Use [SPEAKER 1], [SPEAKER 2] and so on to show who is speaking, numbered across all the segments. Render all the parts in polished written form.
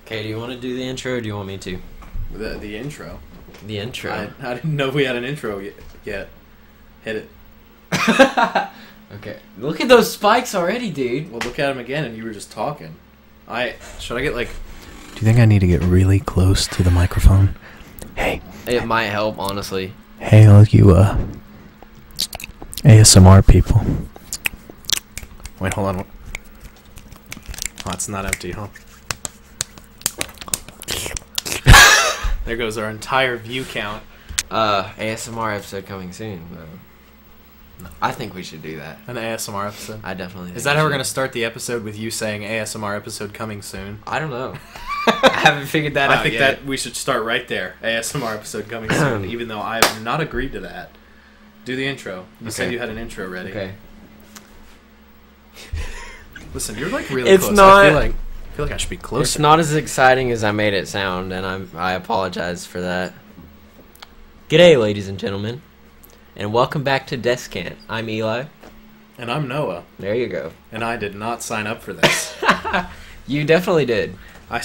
[SPEAKER 1] Okay, do you want to do the intro or do you want me to?
[SPEAKER 2] The intro.
[SPEAKER 1] The intro?
[SPEAKER 2] I didn't know we had an intro yet. Hit it.
[SPEAKER 1] Okay. Look at those spikes already, dude.
[SPEAKER 2] Well, look at them again and you were just talking. Should I get like...
[SPEAKER 3] Do you think I need to get really close to the microphone? Hey.
[SPEAKER 1] It might help, honestly.
[SPEAKER 3] Hey, all you, ASMR people.
[SPEAKER 2] Wait, hold on. Oh, it's not empty, huh? There goes our entire view count.
[SPEAKER 1] ASMR episode coming soon, though. I think we should do that.
[SPEAKER 2] An ASMR episode?
[SPEAKER 1] I definitely think
[SPEAKER 2] Is that how
[SPEAKER 1] we
[SPEAKER 2] we're going
[SPEAKER 1] should.
[SPEAKER 2] to start the episode, with you saying ASMR episode coming soon?
[SPEAKER 1] I don't know. I haven't figured that out
[SPEAKER 2] I think
[SPEAKER 1] yet.
[SPEAKER 2] that we should start right there. ASMR episode coming soon, even though I have not agreed to that. Do the intro. You said you had an intro ready.
[SPEAKER 1] Okay.
[SPEAKER 2] Listen, you're like really
[SPEAKER 1] It's
[SPEAKER 2] close.
[SPEAKER 1] not-
[SPEAKER 2] I feel like I should be closer.
[SPEAKER 1] It's not as exciting as I made it sound, and I apologize for that. G'day, ladies and gentlemen, and welcome back to Descant. I'm Eli.
[SPEAKER 2] And I'm Noah.
[SPEAKER 1] There you go.
[SPEAKER 2] And I did not sign up for this.
[SPEAKER 1] You definitely did.
[SPEAKER 2] I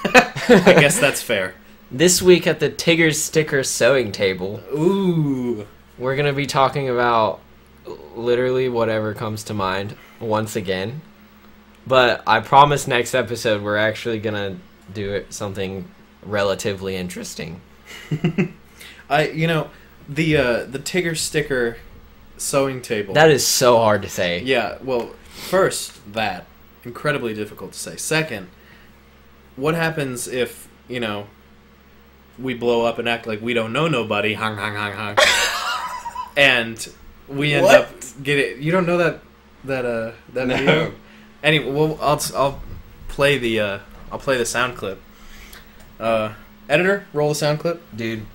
[SPEAKER 2] guess that's fair.
[SPEAKER 1] This week at the Tigger's Sticker Sewing Table,
[SPEAKER 2] Ooh.
[SPEAKER 1] we're going to be talking about literally whatever comes to mind once again. But I promise next episode we're actually going to do something relatively interesting.
[SPEAKER 2] The Tigger sticker sewing table.
[SPEAKER 1] That is so hard to say.
[SPEAKER 2] Yeah, well, first, that. Incredibly difficult to say. Second, what happens if, we blow up and act like we don't know nobody, hang, hang, hang, hang, and we end up getting... You don't know that
[SPEAKER 1] No.
[SPEAKER 2] video? Anyway, well, I'll play the sound clip. Editor, roll the sound clip.
[SPEAKER 1] Dude,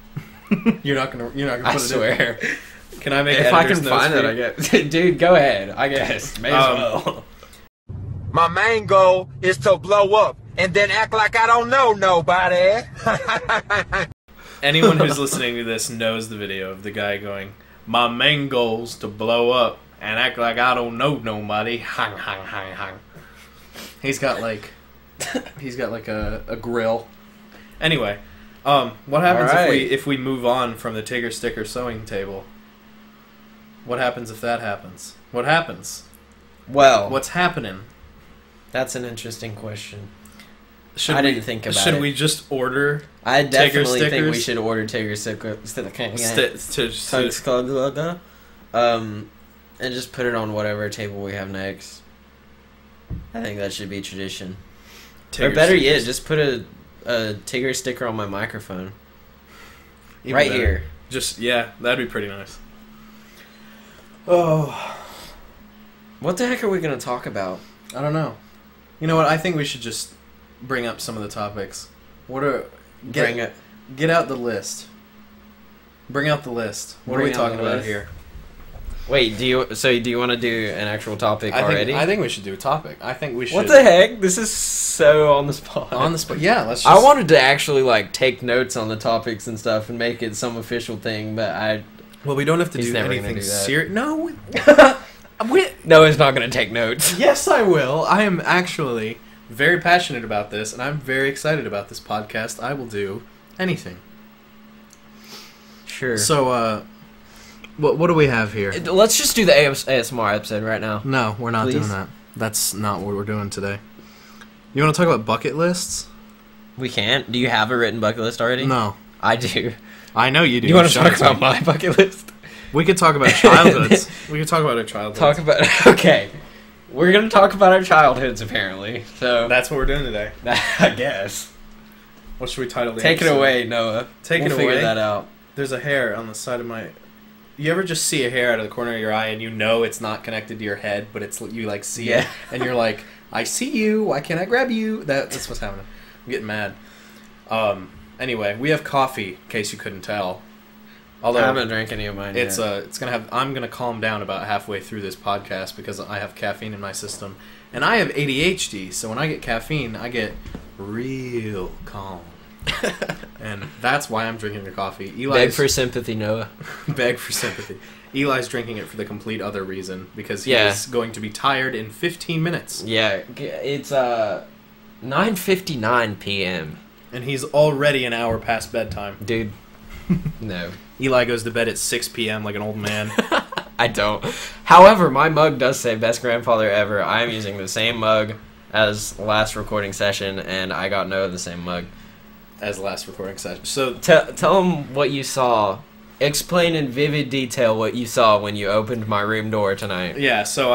[SPEAKER 2] You're not gonna
[SPEAKER 1] I
[SPEAKER 2] put it
[SPEAKER 1] swear.
[SPEAKER 2] in. Can I make
[SPEAKER 1] If I
[SPEAKER 2] editor's
[SPEAKER 1] can
[SPEAKER 2] notes
[SPEAKER 1] find
[SPEAKER 2] for
[SPEAKER 1] it,
[SPEAKER 2] you?
[SPEAKER 1] I guess. Dude, go ahead. I guess. May as well.
[SPEAKER 4] My main goal is to blow up and then act like I don't know nobody.
[SPEAKER 2] Anyone who's listening to this knows the video of the guy going, "My main goal's to blow up and act like I don't know nobody." Hang, hang, hang, hang. He's got like a grill. Anyway, what happens
[SPEAKER 1] Alright.
[SPEAKER 2] if we move on from the Tigger sticker sewing table? What happens if that happens? What happens?
[SPEAKER 1] Well,
[SPEAKER 2] What's happening?
[SPEAKER 1] that's an interesting question.
[SPEAKER 2] Should
[SPEAKER 1] didn't think about
[SPEAKER 2] Should
[SPEAKER 1] it.
[SPEAKER 2] we just order
[SPEAKER 1] I definitely think we
[SPEAKER 2] stickers?
[SPEAKER 1] should order Tigger sticker and just put it on whatever table we have next. I think that should be tradition. Or better yet, just put a Tigger sticker on my microphone.
[SPEAKER 2] Even
[SPEAKER 1] right
[SPEAKER 2] better.
[SPEAKER 1] here.
[SPEAKER 2] Yeah, that'd be pretty nice. Oh,
[SPEAKER 1] What the heck are we going to talk about?
[SPEAKER 2] I don't know. You know what? I think we should just bring up some of the topics. Get out the list. Bring out the list. What are we
[SPEAKER 1] Bring out
[SPEAKER 2] talking
[SPEAKER 1] the
[SPEAKER 2] about
[SPEAKER 1] list.
[SPEAKER 2] here?
[SPEAKER 1] Wait, do you want to do an actual topic already?
[SPEAKER 2] I think we should do a topic. I think we should.
[SPEAKER 1] What the heck? This is so on the spot.
[SPEAKER 2] On the spot. Yeah, let's just...
[SPEAKER 1] I wanted to actually take notes on the topics and stuff and make it some official thing, but
[SPEAKER 2] Well, we don't have to
[SPEAKER 1] He's
[SPEAKER 2] do
[SPEAKER 1] never gonna
[SPEAKER 2] anything
[SPEAKER 1] do that.
[SPEAKER 2] serious. No.
[SPEAKER 1] Noah's not going to take notes.
[SPEAKER 2] Yes, I will. I am actually very passionate about this, and I'm very excited about this podcast. I will do anything.
[SPEAKER 1] Sure.
[SPEAKER 2] So, what do we have here?
[SPEAKER 1] Let's just do the ASMR episode right now.
[SPEAKER 2] No, we're not
[SPEAKER 1] Please?
[SPEAKER 2] doing that. That's not what we're doing today. You want to talk about bucket lists?
[SPEAKER 1] We can't. Do you have a written bucket list already?
[SPEAKER 2] No.
[SPEAKER 1] I do.
[SPEAKER 2] I know you do.
[SPEAKER 1] You want to
[SPEAKER 2] Show
[SPEAKER 1] talk
[SPEAKER 2] it to
[SPEAKER 1] about
[SPEAKER 2] me.
[SPEAKER 1] my bucket list?
[SPEAKER 2] We could talk about childhoods. We could talk about our childhoods.
[SPEAKER 1] Talk about... Okay. We're going to talk about our childhoods, apparently. So,
[SPEAKER 2] That's what we're doing today.
[SPEAKER 1] I guess.
[SPEAKER 2] What should we title the
[SPEAKER 1] Take it
[SPEAKER 2] episode?
[SPEAKER 1] away, Noah.
[SPEAKER 2] Take
[SPEAKER 1] We'll
[SPEAKER 2] it
[SPEAKER 1] figure
[SPEAKER 2] away.
[SPEAKER 1] that out.
[SPEAKER 2] There's a hair on the side of my... You ever just see a hair out of the corner of your eye and you know it's not connected to your head, but it's you see it, and you're like, I see you, why can't I grab you? That's what's happening. I'm getting mad. Anyway, we have coffee, in case you couldn't tell. Although
[SPEAKER 1] I haven't drank any of mine yet.
[SPEAKER 2] I'm gonna calm down about halfway through this podcast because I have caffeine in my system, and I have ADHD. So when I get caffeine, I get real calm, and that's why I'm drinking the coffee.
[SPEAKER 1] Beg for sympathy, Noah.
[SPEAKER 2] beg for sympathy. Eli's drinking it for the complete other reason because
[SPEAKER 1] Yeah.
[SPEAKER 2] he's going to be tired in 15 minutes.
[SPEAKER 1] Yeah, it's 9:59 p.m.
[SPEAKER 2] And he's already an hour past bedtime.
[SPEAKER 1] Dude, no.
[SPEAKER 2] Eli goes to bed at 6 p.m. like an old man.
[SPEAKER 1] I don't. However, my mug does say best grandfather ever. I am using the same mug as last recording session, and I got no of the same mug.
[SPEAKER 2] As last recording session. So
[SPEAKER 1] Tell them what you saw. Explain in vivid detail what you saw when you opened my room door tonight.
[SPEAKER 2] yeah, so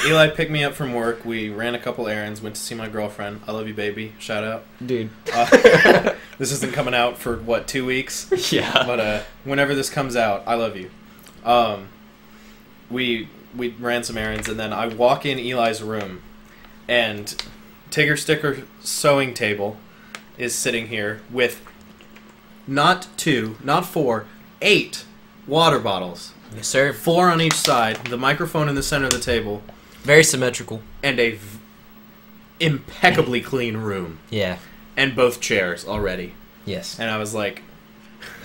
[SPEAKER 2] Eli picked me up from work. We ran a couple errands, went to see my girlfriend. I love you, baby. Shout out.
[SPEAKER 1] Dude.
[SPEAKER 2] This isn't coming out for, 2 weeks?
[SPEAKER 1] Yeah.
[SPEAKER 2] But whenever this comes out, I love you. We ran some errands, and then I walk in Eli's room, and Tigger Sticker sewing table is sitting here with not 2, not 4, 8 water bottles.
[SPEAKER 1] Yes, sir.
[SPEAKER 2] 4 on each side, the microphone in the center of the table,
[SPEAKER 1] Very symmetrical.
[SPEAKER 2] and a impeccably clean room.
[SPEAKER 1] Yeah.
[SPEAKER 2] And both chairs already.
[SPEAKER 1] Yes.
[SPEAKER 2] And I was like,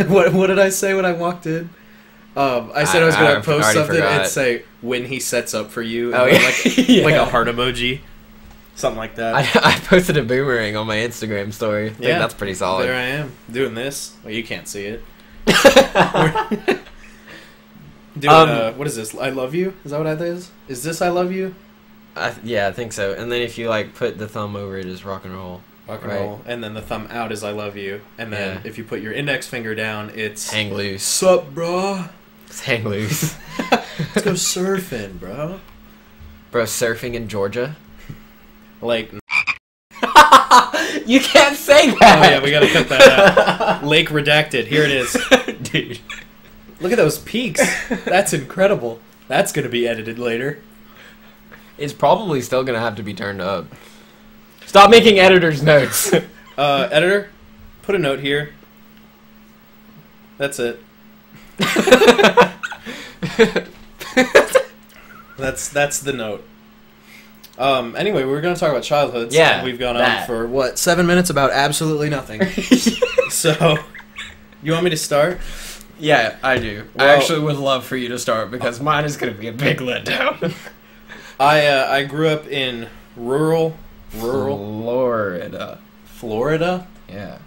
[SPEAKER 2] what did I say when I walked in? I said I was going to post
[SPEAKER 1] already
[SPEAKER 2] something
[SPEAKER 1] forgot.
[SPEAKER 2] and say, when he sets up for you.
[SPEAKER 1] Oh,
[SPEAKER 2] and
[SPEAKER 1] yeah.
[SPEAKER 2] like,
[SPEAKER 1] Yeah.
[SPEAKER 2] like a heart emoji. Something like that.
[SPEAKER 1] I posted a boomerang on my Instagram story. I think
[SPEAKER 2] Yeah.
[SPEAKER 1] that's pretty solid.
[SPEAKER 2] There I am, doing this. Well, you can't see it. Doing, what is this? I love you? Is that what that is? Is this I love you?
[SPEAKER 1] Yeah, I think so. And then if you like put the thumb over it, is rock and roll.
[SPEAKER 2] Rock and
[SPEAKER 1] Right.
[SPEAKER 2] roll. And then the thumb out is I love you. And then
[SPEAKER 1] Yeah.
[SPEAKER 2] if you put your index finger down, it's
[SPEAKER 1] Hang loose.
[SPEAKER 2] sup, bro?
[SPEAKER 1] It's hang loose.
[SPEAKER 2] Let's go surfing, bro.
[SPEAKER 1] Bro, surfing in Georgia?
[SPEAKER 2] Like,
[SPEAKER 1] You can't say
[SPEAKER 2] oh
[SPEAKER 1] that!
[SPEAKER 2] yeah, we gotta cut that out. Lake redacted. Here it is.
[SPEAKER 1] Dude.
[SPEAKER 2] Look at those peaks. That's incredible. That's gonna be edited later.
[SPEAKER 1] It's probably still gonna have to be turned up. Stop making editor's notes.
[SPEAKER 2] Editor, put a note here. That's it. That's the note. Anyway, we were going to talk about childhoods.
[SPEAKER 1] Yeah,
[SPEAKER 2] and we've gone
[SPEAKER 1] that.
[SPEAKER 2] on for 7 minutes about absolutely nothing. So, you want me to start?
[SPEAKER 1] Yeah, I do. I
[SPEAKER 2] Well-
[SPEAKER 1] actually would love for you to start because mine is gonna be a big letdown.
[SPEAKER 2] I grew up in rural
[SPEAKER 1] Florida.
[SPEAKER 2] Florida.
[SPEAKER 1] Yeah.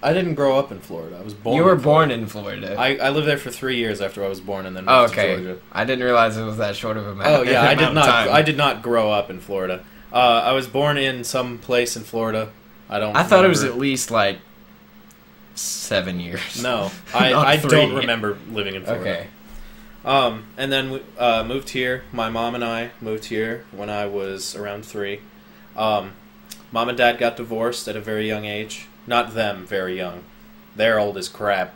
[SPEAKER 2] I didn't grow up in Florida. I was born.
[SPEAKER 1] You were
[SPEAKER 2] in
[SPEAKER 1] born
[SPEAKER 2] Florida.
[SPEAKER 1] in Florida.
[SPEAKER 2] I lived there for 3 years after I was born, and then
[SPEAKER 1] Oh,
[SPEAKER 2] moved
[SPEAKER 1] okay.
[SPEAKER 2] to Georgia.
[SPEAKER 1] I didn't realize it was that short of a amount.
[SPEAKER 2] Oh yeah, I did
[SPEAKER 1] amount of
[SPEAKER 2] not.
[SPEAKER 1] time.
[SPEAKER 2] I did not grow up in Florida. I was born in some place in Florida.
[SPEAKER 1] I thought it was
[SPEAKER 2] remember.
[SPEAKER 1] at least like 7 years.
[SPEAKER 2] No,
[SPEAKER 1] Not
[SPEAKER 2] I
[SPEAKER 1] 3.
[SPEAKER 2] don't remember living in Florida.
[SPEAKER 1] Okay.
[SPEAKER 2] And then we moved here. My mom and I moved here when I was around 3. Mom and Dad got divorced at a very young age. Not them, very young. They're old as crap.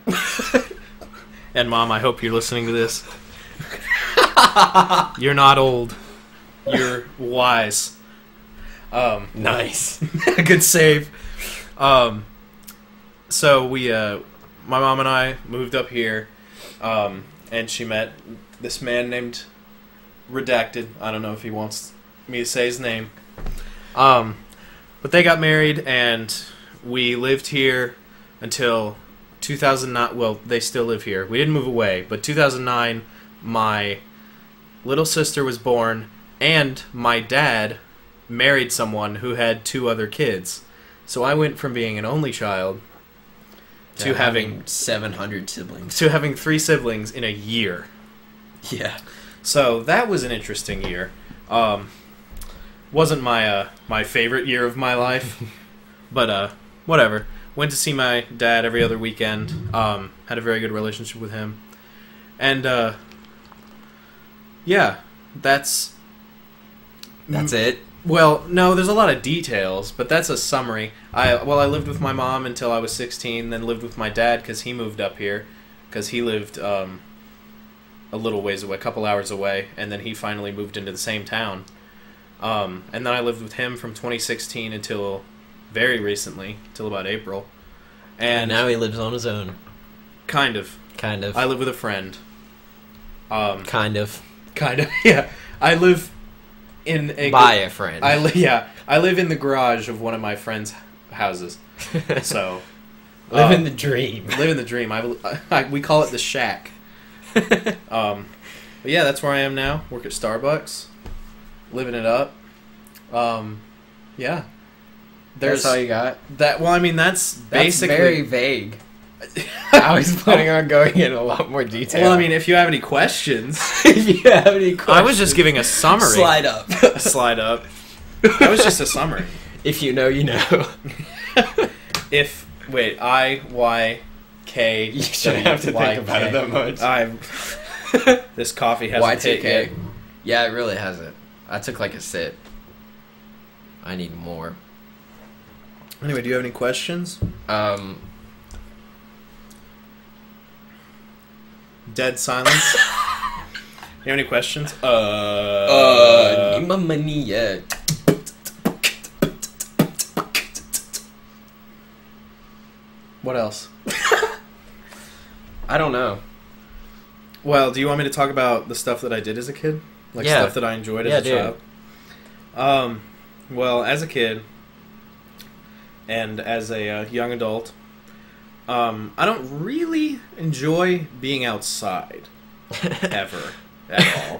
[SPEAKER 2] And Mom, I hope you're listening to this. You're not old. You're wise.
[SPEAKER 1] Nice.
[SPEAKER 2] Good save. So we, my mom and I moved up here, and she met this man named Redacted. I don't know if he wants me to say his name. But they got married, and we lived here until 2009. Well, they still live here. We didn't move away, but 2009, my little sister was born, and my dad married someone who had 2 other kids. So I went from being an only child to having
[SPEAKER 1] 700 siblings.
[SPEAKER 2] 3 siblings in a year.
[SPEAKER 1] Yeah.
[SPEAKER 2] So that was an interesting year. Wasn't my my favorite year of my life, but whatever. Went to see my dad every other weekend. Had a very good relationship with him, and yeah, that's
[SPEAKER 1] it.
[SPEAKER 2] Well, no, there's a lot of details, but that's a summary. I lived with my mom until I was 16, then lived with my dad because he moved up here, because he lived a little ways away, a couple hours away, and then he finally moved into the same town. And then I lived with him from 2016 until very recently, till about April.
[SPEAKER 1] And now he lives on his own.
[SPEAKER 2] Kind of.
[SPEAKER 1] Kind of.
[SPEAKER 2] I live with a friend.
[SPEAKER 1] Kind of.
[SPEAKER 2] Kind of, yeah. I live in a...
[SPEAKER 1] By a friend.
[SPEAKER 2] I live in the garage of one of my friend's houses. So...
[SPEAKER 1] Living the dream.
[SPEAKER 2] Living the dream. We call it the shack. But yeah, that's where I am now. Work at Starbucks. Living it up. Yeah. There's
[SPEAKER 1] That's all you got?
[SPEAKER 2] that. Well, I mean, that's basically
[SPEAKER 1] very vague. I was planning on going in a lot more detail.
[SPEAKER 2] Well, I mean, if you have any questions,
[SPEAKER 1] if you have any questions,
[SPEAKER 2] I was just giving a summary.
[SPEAKER 1] Slide up.
[SPEAKER 2] Slide up. That was just a summary.
[SPEAKER 1] If you know, you know.
[SPEAKER 2] If wait, IYK.
[SPEAKER 1] You shouldn't have to think about it that much.
[SPEAKER 2] This coffee hasn't hit yet.
[SPEAKER 1] Yeah, it really hasn't. I took like a sip. I need more.
[SPEAKER 2] Anyway, do you have any questions? Dead silence. You have any questions?
[SPEAKER 1] Need my money yet.
[SPEAKER 2] What else?
[SPEAKER 1] I don't know.
[SPEAKER 2] Well, do you want me to talk about the stuff that I did as a kid? Like stuff that I enjoyed as a child? Well, as a kid and as a young adult, I don't really enjoy being outside. Ever. At all.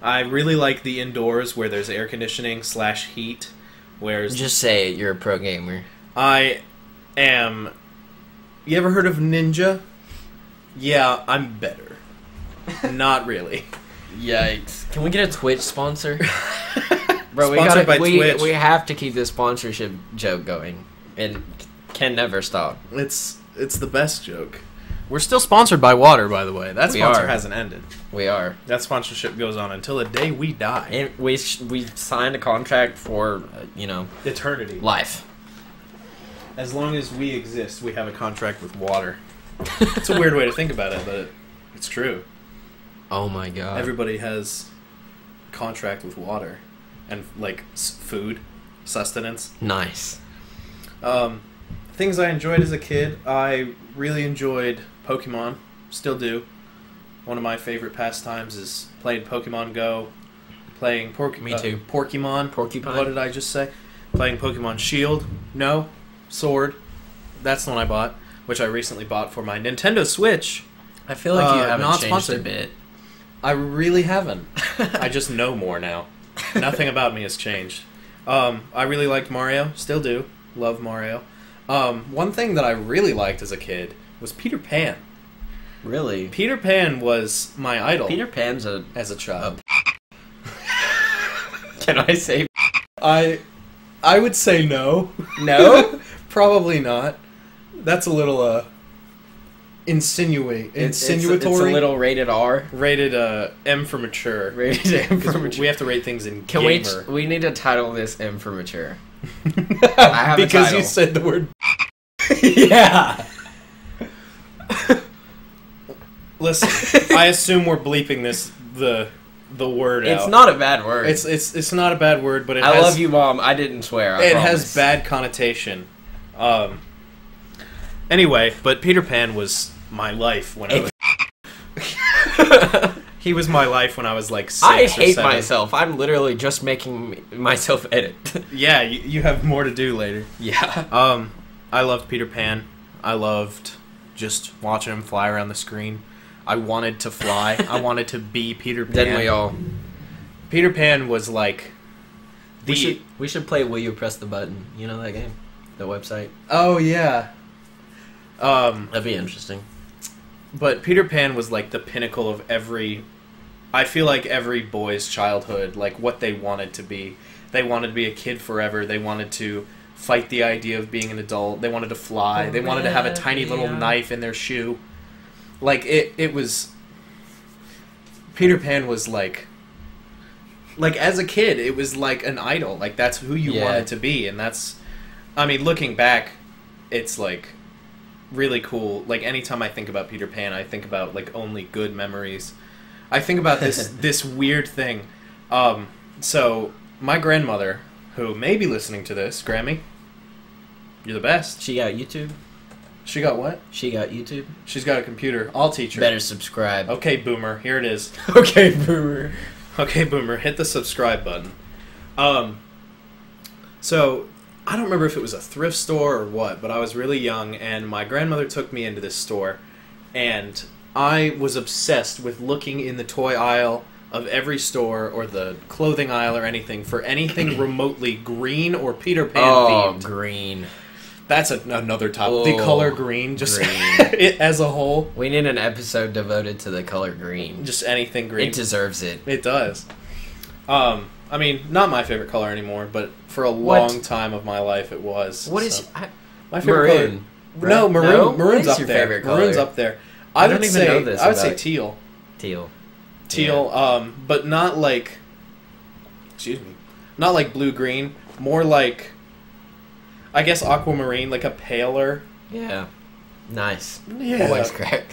[SPEAKER 2] I really like the indoors where there's air conditioning / heat. Whereas
[SPEAKER 1] Just say it, you're a pro gamer.
[SPEAKER 2] I am... You ever heard of Ninja? Yeah, I'm better. Not really.
[SPEAKER 1] Yikes. Can we get a Twitch sponsor? Bro,
[SPEAKER 2] Sponsored by Twitch.
[SPEAKER 1] We have to keep this sponsorship joke going. It can never stop.
[SPEAKER 2] It's the best joke. We're still sponsored by water, by the way. That sponsor hasn't ended.
[SPEAKER 1] We are.
[SPEAKER 2] That sponsorship goes on until the day we die.
[SPEAKER 1] And we signed a contract for,
[SPEAKER 2] Eternity.
[SPEAKER 1] life.
[SPEAKER 2] As long as we exist, we have a contract with water. It's a weird way to think about it, but it's true.
[SPEAKER 1] Oh my god.
[SPEAKER 2] Everybody has a contract with water. And, like, food. Sustenance.
[SPEAKER 1] Nice.
[SPEAKER 2] Things I enjoyed as a kid. I really enjoyed Pokemon. Still do. One of my favorite pastimes is playing Pokemon Go. Playing
[SPEAKER 1] Me too.
[SPEAKER 2] Porcumon.
[SPEAKER 1] Porcupine.
[SPEAKER 2] What did I just say? Playing Pokemon Shield. No. Sword. That's the one I bought. Which I recently bought for my Nintendo Switch.
[SPEAKER 1] I feel like you haven't
[SPEAKER 2] not
[SPEAKER 1] changed
[SPEAKER 2] sponsored.
[SPEAKER 1] a bit.
[SPEAKER 2] I really haven't. I just know more now. Nothing about me has changed. I really liked Mario. Still do. Love Mario. One thing that I really liked as a kid was Peter Pan.
[SPEAKER 1] Really?
[SPEAKER 2] Peter Pan was my idol.
[SPEAKER 1] Peter Pan's
[SPEAKER 2] as a child.
[SPEAKER 1] Can I say
[SPEAKER 2] I would say no.
[SPEAKER 1] no?
[SPEAKER 2] Probably not. That's a little insinuatory.
[SPEAKER 1] It's a little rated R.
[SPEAKER 2] Rated M for mature.
[SPEAKER 1] Rated M for mature.
[SPEAKER 2] We have to rate things in
[SPEAKER 1] Can
[SPEAKER 2] gamer.
[SPEAKER 1] we need to title this M for mature. I have a
[SPEAKER 2] because
[SPEAKER 1] title.
[SPEAKER 2] you said the word.
[SPEAKER 1] Yeah.
[SPEAKER 2] Listen, I assume we're bleeping the word out.
[SPEAKER 1] It's not a bad word.
[SPEAKER 2] It's not a bad word, but
[SPEAKER 1] I love you, Mom. I didn't swear. I
[SPEAKER 2] it
[SPEAKER 1] promise.
[SPEAKER 2] has bad connotation. Anyway, but Peter Pan was my life when I was. He was my life when I was like 6
[SPEAKER 1] I
[SPEAKER 2] or
[SPEAKER 1] hate
[SPEAKER 2] 7.
[SPEAKER 1] myself. I'm literally just making myself edit.
[SPEAKER 2] Yeah, you have more to do later.
[SPEAKER 1] Yeah.
[SPEAKER 2] I loved Peter Pan. I loved just watching him fly around the screen. I wanted to fly. I wanted to be Peter Pan.
[SPEAKER 1] Didn't we all?
[SPEAKER 2] Peter Pan was like the...
[SPEAKER 1] We should play Will You Press the Button. You know that game? The website?
[SPEAKER 2] Oh, yeah.
[SPEAKER 1] That'd be interesting.
[SPEAKER 2] But Peter Pan was like the pinnacle of every... I feel like every boy's childhood, like what they wanted to be. They wanted to be a kid forever. They wanted to fight the idea of being an adult. They wanted to fly. They wanted to have a tiny little knife in their shoe. Like, it was... Peter Pan was like... Like, as a kid, it was like an idol. Like, that's who you wanted to be. And that's... I mean, looking back, it's like... really cool. Like, anytime I think about Peter Pan, I think about, like, only good memories. I think about this weird thing. So, my grandmother, who may be listening to this, Grammy, you're the best.
[SPEAKER 1] She got YouTube?
[SPEAKER 2] She got what?
[SPEAKER 1] She got YouTube?
[SPEAKER 2] She's got a computer. I'll teach her.
[SPEAKER 1] Better subscribe.
[SPEAKER 2] Okay, Boomer, here it is.
[SPEAKER 1] Okay, Boomer.
[SPEAKER 2] Okay, Boomer, hit the subscribe button. So, I don't remember if it was a thrift store or what, but I was really young, and my grandmother took me into this store, and I was obsessed with looking in the toy aisle of every store or the clothing aisle or anything for anything remotely green or Peter Pan themed.
[SPEAKER 1] Green.
[SPEAKER 2] That's another topic. The color green, just
[SPEAKER 1] green.
[SPEAKER 2] It as a whole.
[SPEAKER 1] We need an episode devoted to the color green.
[SPEAKER 2] Just anything green.
[SPEAKER 1] It deserves it.
[SPEAKER 2] It does. I mean, not my favorite color anymore, but for a long time of my life it was.
[SPEAKER 1] What is
[SPEAKER 2] my favorite color?
[SPEAKER 1] Maroon.
[SPEAKER 2] No, maroon.
[SPEAKER 1] No?
[SPEAKER 2] Maroon's
[SPEAKER 1] What is
[SPEAKER 2] up
[SPEAKER 1] your
[SPEAKER 2] there.
[SPEAKER 1] favorite color?
[SPEAKER 2] Maroon's up there.
[SPEAKER 1] I don't even know this
[SPEAKER 2] I would say
[SPEAKER 1] about-
[SPEAKER 2] teal.
[SPEAKER 1] Teal.
[SPEAKER 2] Teal, but not like. Excuse me. Not like blue green. More like. I guess aquamarine, like a paler.
[SPEAKER 1] Yeah. Nice.
[SPEAKER 2] Yeah.
[SPEAKER 1] Voice crack.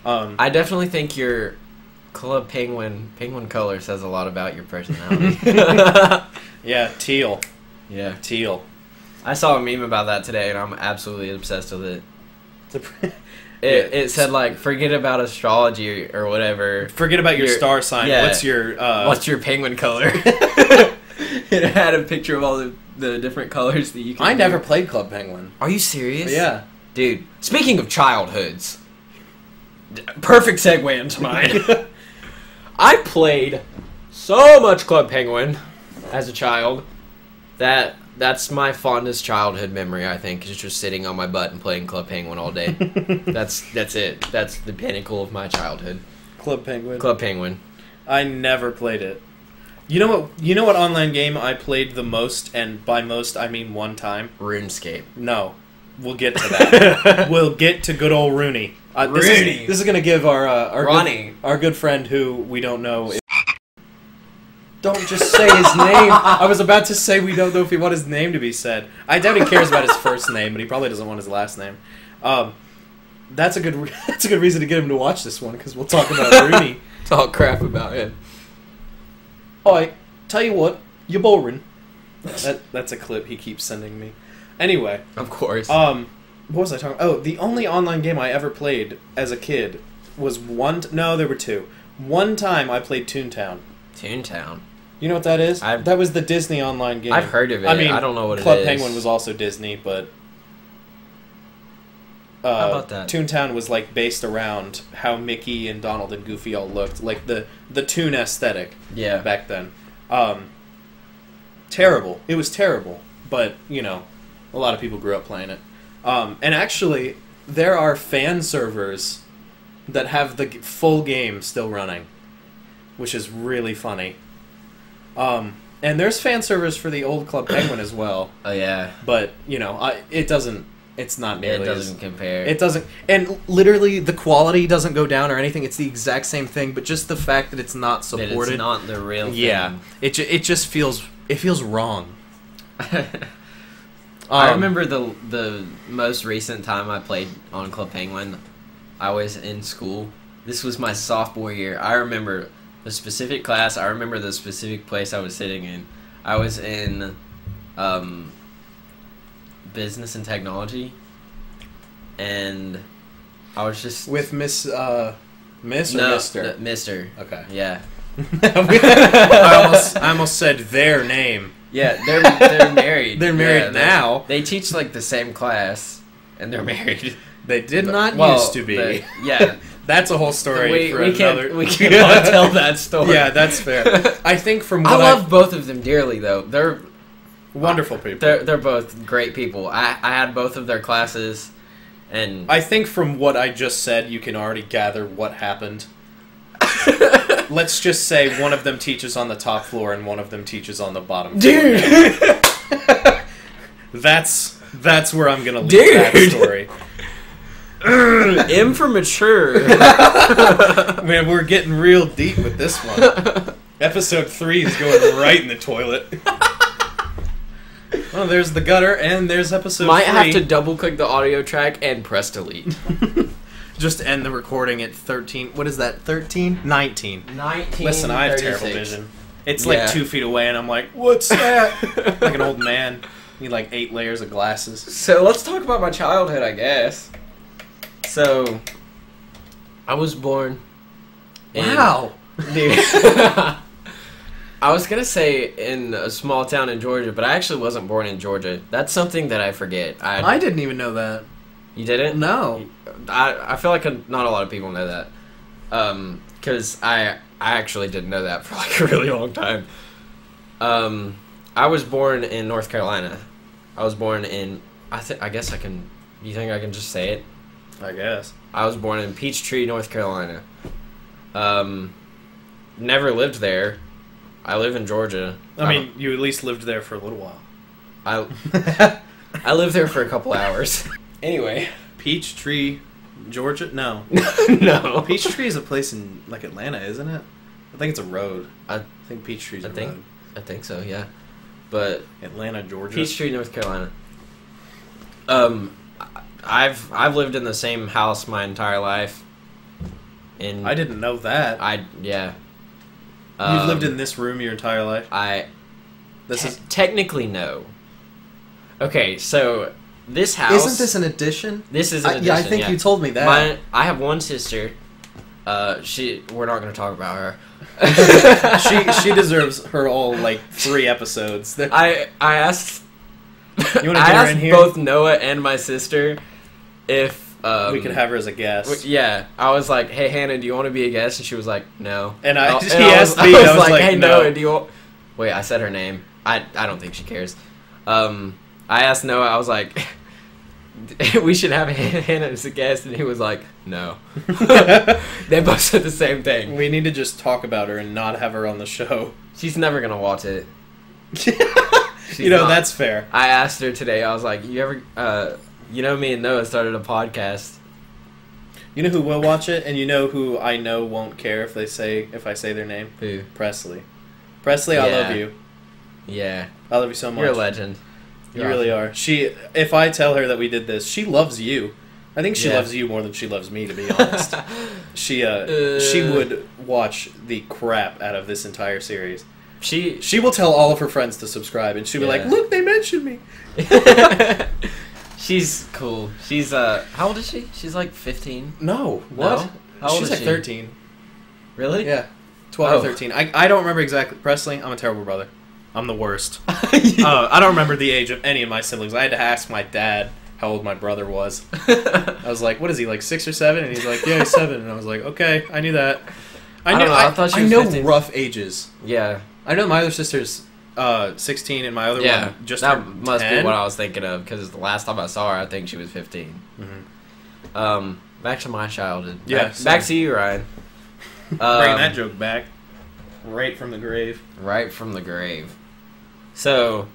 [SPEAKER 1] I definitely think your Club Penguin color says a lot about your personality.
[SPEAKER 2] Yeah, teal.
[SPEAKER 1] Yeah.
[SPEAKER 2] Teal.
[SPEAKER 1] I saw a meme about that today, and I'm absolutely obsessed with it. It said, like, forget about astrology or whatever.
[SPEAKER 2] Forget about your star sign.
[SPEAKER 1] Yeah.
[SPEAKER 2] What's your
[SPEAKER 1] penguin color? It had a picture of all the different colors that you can
[SPEAKER 2] I
[SPEAKER 1] do.
[SPEAKER 2] never played Club Penguin.
[SPEAKER 1] Are you serious?
[SPEAKER 2] Yeah.
[SPEAKER 1] Dude, speaking of childhoods, perfect segue into mine. I played so much Club Penguin as a child that's my fondest childhood memory, I think, is just sitting on my butt and playing Club Penguin all day. That's it. That's the pinnacle of my childhood.
[SPEAKER 2] Club Penguin.
[SPEAKER 1] Club Penguin.
[SPEAKER 2] I never played it. You know what online game I played the most, and by most I mean one time?
[SPEAKER 1] RuneScape.
[SPEAKER 2] No. We'll get to that. We'll get to good old Rooney.
[SPEAKER 1] Rooney.
[SPEAKER 2] This is going to give our
[SPEAKER 1] Ronnie.
[SPEAKER 2] Our good friend who we don't know. Don't just say his name. I was about to say we don't know if we want his name to be said. I doubt he cares about his first name, but he probably doesn't want his last name. That's a good reason to get him to watch this one, because we'll talk about Rooney.
[SPEAKER 1] Talk crap about it.
[SPEAKER 2] Alright, tell you what, you're boring. That's a clip he keeps sending me. Anyway.
[SPEAKER 1] Of course.
[SPEAKER 2] What was I talking about? Oh, the only online game I ever played as a kid was no, there were two. One time I played Toontown.
[SPEAKER 1] Toontown.
[SPEAKER 2] You know what that is? That was the Disney online game.
[SPEAKER 1] I've heard of it.
[SPEAKER 2] I mean,
[SPEAKER 1] I don't know what
[SPEAKER 2] Club
[SPEAKER 1] it is.
[SPEAKER 2] Penguin was also Disney, but
[SPEAKER 1] How about that?
[SPEAKER 2] Toontown was like based around how Mickey and Donald and Goofy all looked, like the Toon aesthetic.
[SPEAKER 1] Yeah.
[SPEAKER 2] Back then. Terrible. It was terrible, but a lot of people grew up playing it. And actually, there are fan servers that have the full game still running, which is really funny. And there's fan servers for the old Club Penguin as well.
[SPEAKER 1] Oh yeah.
[SPEAKER 2] But it doesn't. It's not nearly.
[SPEAKER 1] It doesn't compare.
[SPEAKER 2] It doesn't, and literally the quality doesn't go down or anything. It's the exact same thing, but just the fact that it's not supported.
[SPEAKER 1] That it's not the real thing.
[SPEAKER 2] Yeah, it just feels wrong.
[SPEAKER 1] I remember the most recent time I played on Club Penguin. I was in school. This was my sophomore year. I remember the specific class. I remember the specific place I was sitting in. I was in business and technology, and I was just
[SPEAKER 2] with Miss or Mister.
[SPEAKER 1] Mister.
[SPEAKER 2] Okay.
[SPEAKER 1] Yeah.
[SPEAKER 2] I almost said their name.
[SPEAKER 1] Yeah, they're married.
[SPEAKER 2] They're married now.
[SPEAKER 1] They teach like the same class, and they're married.
[SPEAKER 2] They did not used to be.
[SPEAKER 1] Yeah.
[SPEAKER 2] That's a whole story.
[SPEAKER 1] We can't tell that story.
[SPEAKER 2] Yeah, that's fair. I think from
[SPEAKER 1] what I love both of them dearly, though. They're
[SPEAKER 2] wonderful people.
[SPEAKER 1] They're both great people. I had both of their classes, and
[SPEAKER 2] I think from what I just said, you can already gather what happened. Let's just say one of them teaches on the top floor and one of them teaches on the bottom floor.
[SPEAKER 1] Dude!
[SPEAKER 2] That's where I'm gonna leave that story.
[SPEAKER 1] M for mature.
[SPEAKER 2] Man, we're getting real deep with this one. Episode 3 is going right in the toilet. Well, there's the gutter, and there's episode 3.
[SPEAKER 1] Might have to double-click the audio track and press delete.
[SPEAKER 2] Just end the recording at 13. What is that, 13? 19.
[SPEAKER 1] 19.
[SPEAKER 2] Listen, I have terrible vision. It's like 2 feet away, and I'm like, what's that? Like an old man. Need like 8 layers of glasses.
[SPEAKER 1] So let's talk about my childhood, I guess. So, I was born in...
[SPEAKER 2] Wow.
[SPEAKER 1] Dude. I was going to say in a small town in Georgia, but I actually wasn't born in Georgia. That's something that I forget.
[SPEAKER 2] I didn't even know that.
[SPEAKER 1] You didn't?
[SPEAKER 2] No.
[SPEAKER 1] I feel like not a lot of people know that. because I actually didn't know that for like a really long time. I was born in North Carolina. I was born in, I guess I can, you think I can just say it?
[SPEAKER 2] I guess.
[SPEAKER 1] I was born in Peachtree, North Carolina. Never lived there. I live in Georgia.
[SPEAKER 2] I mean, you at least lived there for a little while.
[SPEAKER 1] I lived there for a couple hours. Anyway.
[SPEAKER 2] Peachtree, Georgia? No.
[SPEAKER 1] No.
[SPEAKER 2] Peachtree is a place in, like, Atlanta, isn't it? I think it's a road.
[SPEAKER 1] I
[SPEAKER 2] think Peachtree's a road.
[SPEAKER 1] I think so, yeah. But
[SPEAKER 2] Atlanta, Georgia.
[SPEAKER 1] Peachtree, North Carolina. I've lived in the same house my entire life.
[SPEAKER 2] I didn't know that.
[SPEAKER 1] Yeah.
[SPEAKER 2] You've lived in this room your entire life?
[SPEAKER 1] Technically no. Okay, so this house...
[SPEAKER 2] Isn't this an addition?
[SPEAKER 1] This is an addition,
[SPEAKER 2] yeah, I think you told me that.
[SPEAKER 1] I have one sister. We're not going to talk about her.
[SPEAKER 2] she deserves her all, like, 3 episodes.
[SPEAKER 1] I asked...
[SPEAKER 2] You want to get her in here?
[SPEAKER 1] Both Noah and my sister if...
[SPEAKER 2] we could have her as a guest.
[SPEAKER 1] Yeah. I was like, hey, Hannah, do you want to be a guest? And she was like, no.
[SPEAKER 2] And
[SPEAKER 1] I
[SPEAKER 2] was like,
[SPEAKER 1] hey,
[SPEAKER 2] no.
[SPEAKER 1] Noah, do you want... Wait, I said her name. I don't think she cares. I asked Noah, I was like... we should have Hannah as a guest, and he was like, no. They both said the same thing.
[SPEAKER 2] We need to just talk about her and not have her on the show.
[SPEAKER 1] She's never gonna watch it.
[SPEAKER 2] That's fair.
[SPEAKER 1] I asked her today, I was like, you ever, me and Noah started a podcast.
[SPEAKER 2] You know who will watch it, and you know who I know won't care if I say their name?
[SPEAKER 1] Who?
[SPEAKER 2] Presley. Presley, I love you.
[SPEAKER 1] Yeah.
[SPEAKER 2] I love you so much.
[SPEAKER 1] You're a legend.
[SPEAKER 2] You really are. If I tell her that we did this, she loves you. I think she loves you more than she loves me, to be honest. She would watch the crap out of this entire series. She will tell all of her friends to subscribe, and she'll be like, "Look, they mentioned me."
[SPEAKER 1] She's cool. She's how old is she? She's like 15.
[SPEAKER 2] No, what?
[SPEAKER 1] No? How old
[SPEAKER 2] She's
[SPEAKER 1] is
[SPEAKER 2] like
[SPEAKER 1] she?
[SPEAKER 2] 13.
[SPEAKER 1] Really?
[SPEAKER 2] Yeah, 12 or 13. I don't remember exactly. Presley, I'm a terrible brother. I'm the worst. I don't remember the age of any of my siblings. I had to ask my dad how old my brother was. I was like, "What is he, like 6 or 7?" And he's like, "Yeah, he's 7." And I was like, "Okay, I knew that."
[SPEAKER 1] I thought she was 15.
[SPEAKER 2] Rough ages.
[SPEAKER 1] Yeah.
[SPEAKER 2] I know my other sister's 16 and my other one just
[SPEAKER 1] that
[SPEAKER 2] turned
[SPEAKER 1] must
[SPEAKER 2] 10.
[SPEAKER 1] be what I was thinking of, because the last time I saw her, I think she was 15.
[SPEAKER 2] Mm-hmm.
[SPEAKER 1] Back to my childhood.
[SPEAKER 2] Yeah,
[SPEAKER 1] back to you, Ryan.
[SPEAKER 2] Bring that joke back. Right from the grave.
[SPEAKER 1] Right from the grave. So,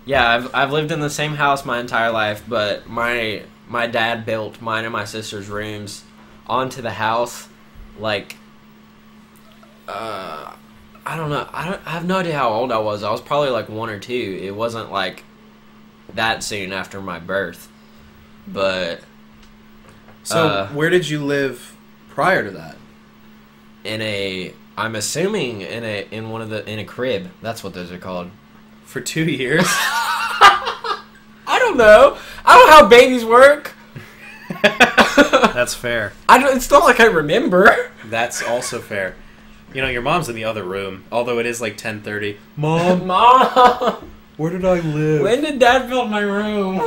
[SPEAKER 1] yeah, I've lived in the same house my entire life, but my dad built mine and my sister's rooms onto the house, like, I don't know. I have no idea how old I was. I was probably like 1 or 2. It wasn't like that soon after my birth, but.
[SPEAKER 2] So where did you live prior to that?
[SPEAKER 1] I'm assuming in a crib. That's what those are called.
[SPEAKER 2] For 2 years?
[SPEAKER 1] I don't know. I don't know how babies work.
[SPEAKER 2] That's fair.
[SPEAKER 1] It's not like I remember.
[SPEAKER 2] That's also fair. You know, your mom's in the other room, although it is like 10:30.
[SPEAKER 1] Mom,
[SPEAKER 2] where did I live?
[SPEAKER 1] When did Dad build my room?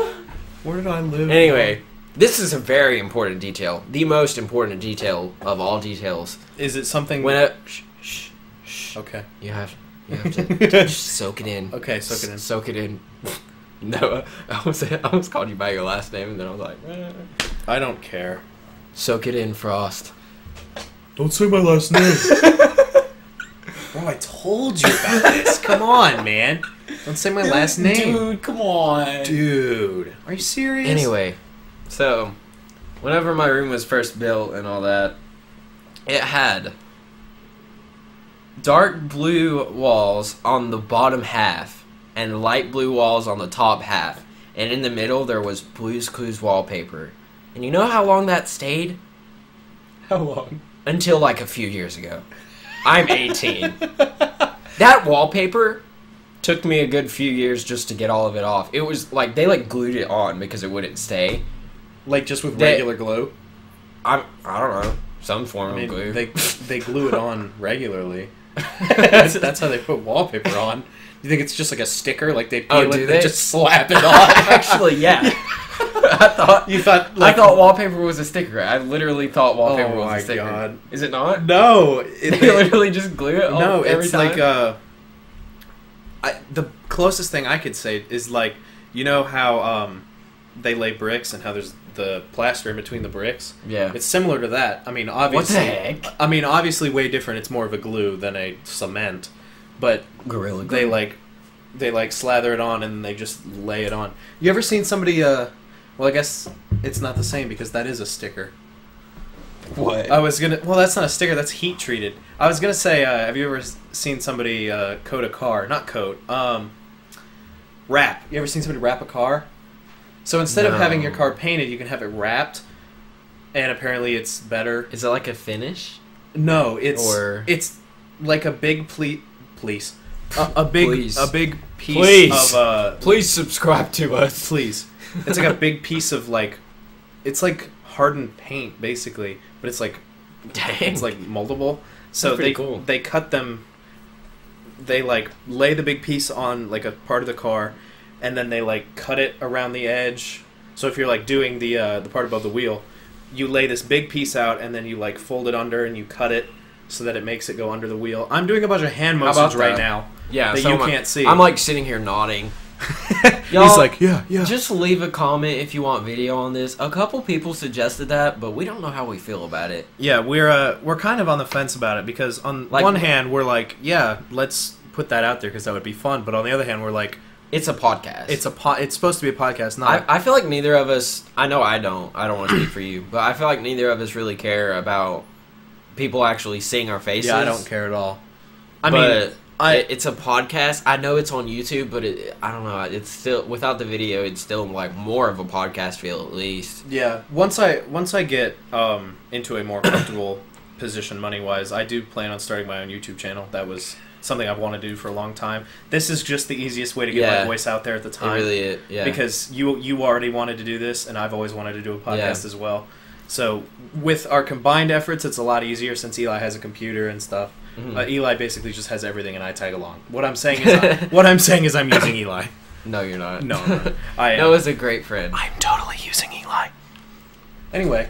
[SPEAKER 2] Where did I live?
[SPEAKER 1] Anyway, this is a very important detail. The most important detail of all details.
[SPEAKER 2] Is it something?
[SPEAKER 1] Shh.
[SPEAKER 2] Okay.
[SPEAKER 1] You have to just soak it in.
[SPEAKER 2] Okay, soak it in.
[SPEAKER 1] Soak it in. No, I almost called you by your last name, and then I was like,
[SPEAKER 2] I don't care.
[SPEAKER 1] Soak it in, Frost.
[SPEAKER 2] Don't say my last name. Bro, I told you about this. Come on, man. Don't say my last name.
[SPEAKER 1] Dude, come on.
[SPEAKER 2] Dude. Are you serious?
[SPEAKER 1] Anyway, so, whenever my room was first built and all that, it had dark blue walls on the bottom half and light blue walls on the top half. And in the middle, there was Blue's Clues wallpaper. And you know how long that stayed?
[SPEAKER 2] How long?
[SPEAKER 1] Until like a few years ago. I'm 18. That wallpaper took me a good few years just to get all of it off. It was like, they like glued it on because it wouldn't stay.
[SPEAKER 2] Like just with regular glue?
[SPEAKER 1] I don't know. Some form of glue.
[SPEAKER 2] They glue it on regularly. That's how they put wallpaper on. You think it's just like a sticker? Like they peel it and just slap it on?
[SPEAKER 1] Actually, yeah. I thought
[SPEAKER 2] You thought,
[SPEAKER 1] I thought wallpaper was a sticker. I literally thought wallpaper
[SPEAKER 2] Oh
[SPEAKER 1] was
[SPEAKER 2] my
[SPEAKER 1] a sticker.
[SPEAKER 2] God.
[SPEAKER 1] Is it not?
[SPEAKER 2] No.
[SPEAKER 1] They literally just glue it.
[SPEAKER 2] No,
[SPEAKER 1] every
[SPEAKER 2] it's
[SPEAKER 1] time?
[SPEAKER 2] like the closest thing I could say is like, you know how they lay bricks and how there's the plaster in between the bricks.
[SPEAKER 1] Yeah.
[SPEAKER 2] It's similar to that. I mean, obviously.
[SPEAKER 1] What the heck?
[SPEAKER 2] I mean, obviously, way different. It's more of a glue than a cement, but
[SPEAKER 1] Gorilla
[SPEAKER 2] they like slather it on and they just lay it on. You ever seen somebody? Well, I guess it's not the same because that is a sticker.
[SPEAKER 1] What?
[SPEAKER 2] I was gonna. Well, that's not a sticker. That's heat treated. I was gonna say, have you ever seen somebody coat a car? Not coat. Wrap. You ever seen somebody wrap a car? So instead of having your car painted, you can have it wrapped, and apparently it's better.
[SPEAKER 1] Is it like a finish?
[SPEAKER 2] No, it's like a big please. A big
[SPEAKER 1] Please.
[SPEAKER 2] a big piece
[SPEAKER 1] Please.
[SPEAKER 2] of
[SPEAKER 1] Please subscribe to us.
[SPEAKER 2] please. It's like a big piece of like, it's like hardened paint basically, but it's like
[SPEAKER 1] Dang.
[SPEAKER 2] it's like moldable. So
[SPEAKER 1] That's pretty cool.
[SPEAKER 2] they cut them. They like lay the big piece on like a part of the car, and then they like cut it around the edge. So if you're like doing the part above the wheel, you lay this big piece out, and then you like fold it under and you cut it so that it makes it go under the wheel. I'm doing a bunch of hand
[SPEAKER 1] How
[SPEAKER 2] motions
[SPEAKER 1] about
[SPEAKER 2] right
[SPEAKER 1] that?
[SPEAKER 2] now.
[SPEAKER 1] Yeah,
[SPEAKER 2] that
[SPEAKER 1] so
[SPEAKER 2] you
[SPEAKER 1] am I.
[SPEAKER 2] can't see.
[SPEAKER 1] I'm like sitting here nodding. Y'all,
[SPEAKER 2] He's like, yeah.
[SPEAKER 1] just leave a comment if you want video on this. A couple people suggested that, but we don't know how we feel about it.
[SPEAKER 2] Yeah, we're kind of on the fence about it because on
[SPEAKER 1] Like-
[SPEAKER 2] one hand we're like, yeah, let's put that out there because that would be fun. But on the other hand, we're like,
[SPEAKER 1] It's a podcast.
[SPEAKER 2] it's supposed to be a podcast, not.
[SPEAKER 1] I feel like neither of us. I know I don't want to speak for you, but I feel like neither of us really care about people actually seeing our faces.
[SPEAKER 2] Yeah, I don't care at all.
[SPEAKER 1] But it's a podcast. I know it's on YouTube, but I don't know. It's still without the video. It's still like more of a podcast feel at least.
[SPEAKER 2] Yeah, once I get into a more comfortable position money wise, I do plan on starting my own YouTube channel. That was something I've wanted to do for a long time. This is just the easiest way to get my voice out there at the time.
[SPEAKER 1] It really is. Yeah.
[SPEAKER 2] Because you already wanted to do this, and I've always wanted to do a podcast as well. So with our combined efforts, it's a lot easier since Eli has a computer and stuff.
[SPEAKER 1] Mhm.
[SPEAKER 2] Eli basically just has everything, and I tag along. What I'm saying is, I'm using Eli.
[SPEAKER 1] No, you're not.
[SPEAKER 2] No, I am.
[SPEAKER 1] Noah's a great friend.
[SPEAKER 2] I'm totally using Eli. Anyway,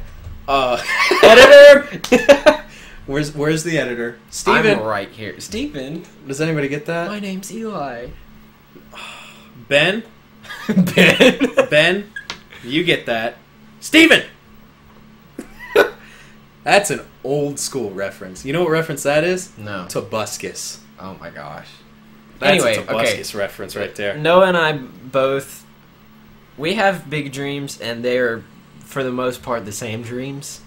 [SPEAKER 1] Editor.
[SPEAKER 2] where's the editor? Steven.
[SPEAKER 1] I'm right here. Steven.
[SPEAKER 2] Does anybody get that?
[SPEAKER 1] My name's Eli.
[SPEAKER 2] Ben.
[SPEAKER 1] Ben.
[SPEAKER 2] Ben. You get that. Steven. That's an old school reference. You know what reference that is?
[SPEAKER 1] No.
[SPEAKER 2] Tobuscus.
[SPEAKER 1] Oh my gosh.
[SPEAKER 2] That's
[SPEAKER 1] Anyway,
[SPEAKER 2] a Tobuscus reference right there.
[SPEAKER 1] Noah and I both, we have big dreams, and they're, for the most part, the same dreams.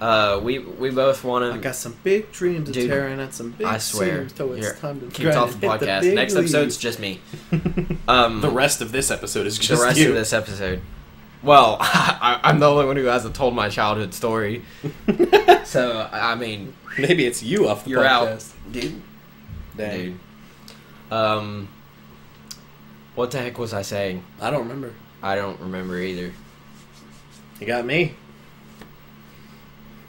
[SPEAKER 1] We both want
[SPEAKER 2] I
[SPEAKER 1] to.
[SPEAKER 2] got some big dreams of
[SPEAKER 1] Dude,
[SPEAKER 2] tearing at some big
[SPEAKER 1] I swear.
[SPEAKER 2] seams till it's
[SPEAKER 1] Here,
[SPEAKER 2] time to
[SPEAKER 1] kicked off the
[SPEAKER 2] hit
[SPEAKER 1] podcast.
[SPEAKER 2] big
[SPEAKER 1] Next
[SPEAKER 2] league.
[SPEAKER 1] episode's just me.
[SPEAKER 2] The rest of this episode is just
[SPEAKER 1] the rest
[SPEAKER 2] you.
[SPEAKER 1] of this episode. Well, I'm the only one who hasn't told my childhood story. So, I mean,
[SPEAKER 2] Maybe it's you off the
[SPEAKER 1] you're
[SPEAKER 2] podcast.
[SPEAKER 1] out, dude.
[SPEAKER 2] Dang.
[SPEAKER 1] Dude. What the heck was I saying?
[SPEAKER 2] I don't remember.
[SPEAKER 1] I don't remember either.
[SPEAKER 2] You got me.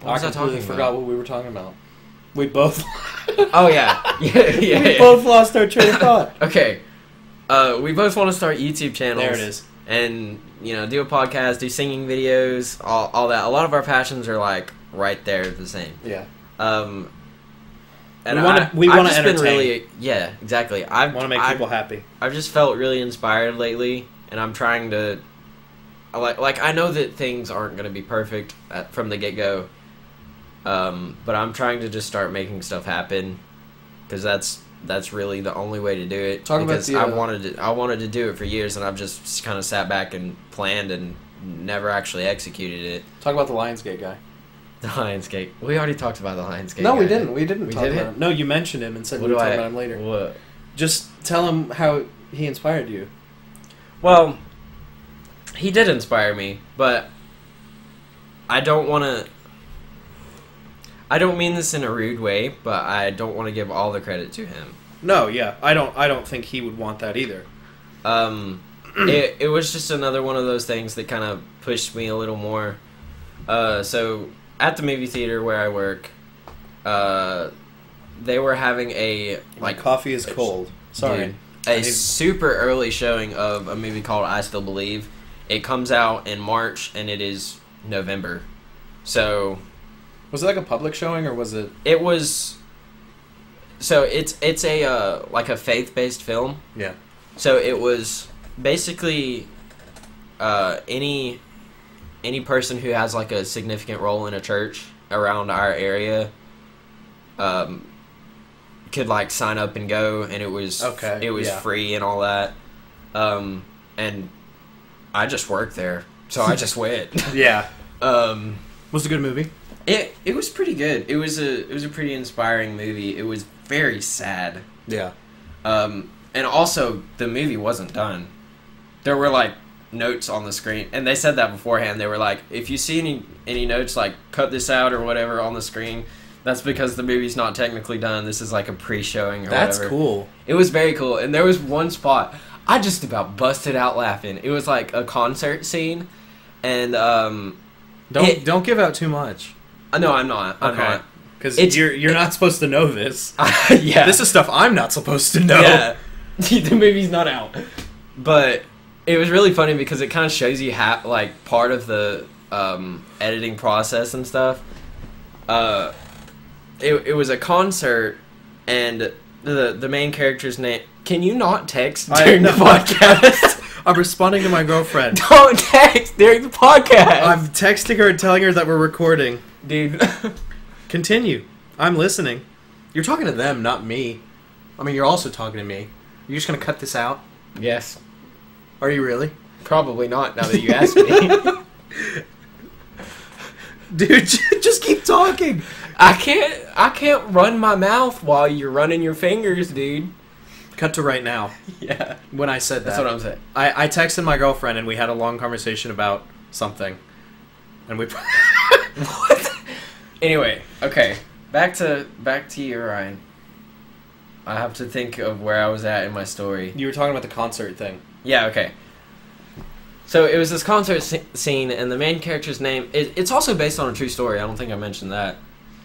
[SPEAKER 1] What was I
[SPEAKER 2] completely
[SPEAKER 1] talking
[SPEAKER 2] forgot
[SPEAKER 1] about?
[SPEAKER 2] what we were talking about. We both.
[SPEAKER 1] Oh yeah, yeah.
[SPEAKER 2] We both lost our train of thought.
[SPEAKER 1] Okay. We both want to start YouTube channels.
[SPEAKER 2] There it is.
[SPEAKER 1] And, do a podcast, do singing videos, all that. A lot of our passions are, like, right there the same.
[SPEAKER 2] Yeah.
[SPEAKER 1] And
[SPEAKER 2] we
[SPEAKER 1] I've
[SPEAKER 2] wanna
[SPEAKER 1] just been
[SPEAKER 2] entertain.
[SPEAKER 1] really, yeah, exactly. I
[SPEAKER 2] Want to make people happy.
[SPEAKER 1] I've just felt really inspired lately, and I'm trying to, I know that things aren't going to be perfect from the get-go, but I'm trying to just start making stuff happen, because that's really the only way to do it. Because I wanted to do it for years, and I've just kind of sat back and planned and never actually executed it.
[SPEAKER 2] Talk about the Lionsgate guy.
[SPEAKER 1] The Lionsgate. We already talked about the Lionsgate.
[SPEAKER 2] No,
[SPEAKER 1] guy.
[SPEAKER 2] we didn't. We didn't
[SPEAKER 1] We
[SPEAKER 2] talk
[SPEAKER 1] didn't?
[SPEAKER 2] about him. No, you mentioned him and said
[SPEAKER 1] What
[SPEAKER 2] we would
[SPEAKER 1] do
[SPEAKER 2] talk
[SPEAKER 1] I-
[SPEAKER 2] about him later.
[SPEAKER 1] What?
[SPEAKER 2] Just tell him how he inspired you.
[SPEAKER 1] Well, he did inspire me, but I don't want to. I don't mean this in a rude way, but I don't want to give all the credit to him.
[SPEAKER 2] No, yeah, I don't think he would want that either.
[SPEAKER 1] It was just another one of those things that kind of pushed me a little more. So at the movie theater where I work, they were having a
[SPEAKER 2] My coffee is cold. Sorry.
[SPEAKER 1] dude, a super early showing of a movie called I Still Believe, It comes out in March, and it is November. So
[SPEAKER 2] Was it like a public showing, or was it?
[SPEAKER 1] it was. So it's a like a faith-based film.
[SPEAKER 2] Yeah.
[SPEAKER 1] So it was basically any person who has like a significant role in a church around our area could like sign up and go, and it was free and all that. And I just worked there, so I just went.
[SPEAKER 2] Yeah. Was it a good movie?
[SPEAKER 1] It was pretty good. It was a pretty inspiring movie. It was very sad.
[SPEAKER 2] Yeah.
[SPEAKER 1] And also the movie wasn't done. There were like notes on the screen, and they said that beforehand. They were like, if you see any notes, like cut this out or whatever on the screen, that's because the movie's not technically done. This is like a pre-showing or
[SPEAKER 2] That's
[SPEAKER 1] whatever.
[SPEAKER 2] cool.
[SPEAKER 1] It was very cool. And there was one spot I just about busted out laughing. It was like a concert scene, and
[SPEAKER 2] Don't give out too much.
[SPEAKER 1] No, I'm not. I'm not.
[SPEAKER 2] Because you're not supposed to know this.
[SPEAKER 1] Yeah.
[SPEAKER 2] This is stuff I'm not supposed to know.
[SPEAKER 1] Yeah. The movie's not out. But it was really funny because it kind of shows you how, like, part of the editing process and stuff. It was a concert, and the main character's name... Can you not text during the podcast?
[SPEAKER 2] I'm responding to my girlfriend.
[SPEAKER 1] Don't text during the podcast.
[SPEAKER 2] I'm texting her and telling her that we're recording.
[SPEAKER 1] Dude.
[SPEAKER 2] Continue. I'm listening. You're talking to them, not me. I mean, you're also talking to me. You're just going to cut this out?
[SPEAKER 1] Yes.
[SPEAKER 2] Are you really?
[SPEAKER 1] Probably not, now that you asked me.
[SPEAKER 2] Dude, just keep talking.
[SPEAKER 1] I can't run my mouth while you're running your fingers, dude.
[SPEAKER 2] Cut to right now.
[SPEAKER 1] Yeah.
[SPEAKER 2] When I said that.
[SPEAKER 1] That's what I'm saying.
[SPEAKER 2] I texted my girlfriend and we had a long conversation about something. And we...
[SPEAKER 1] What? Anyway, okay. Back to you, Ryan. I have to think of where I was at in my story.
[SPEAKER 2] You were talking about the concert thing.
[SPEAKER 1] Yeah, okay. So it was this concert scene, and the main character's name... It's also based on a true story. I don't think I mentioned that.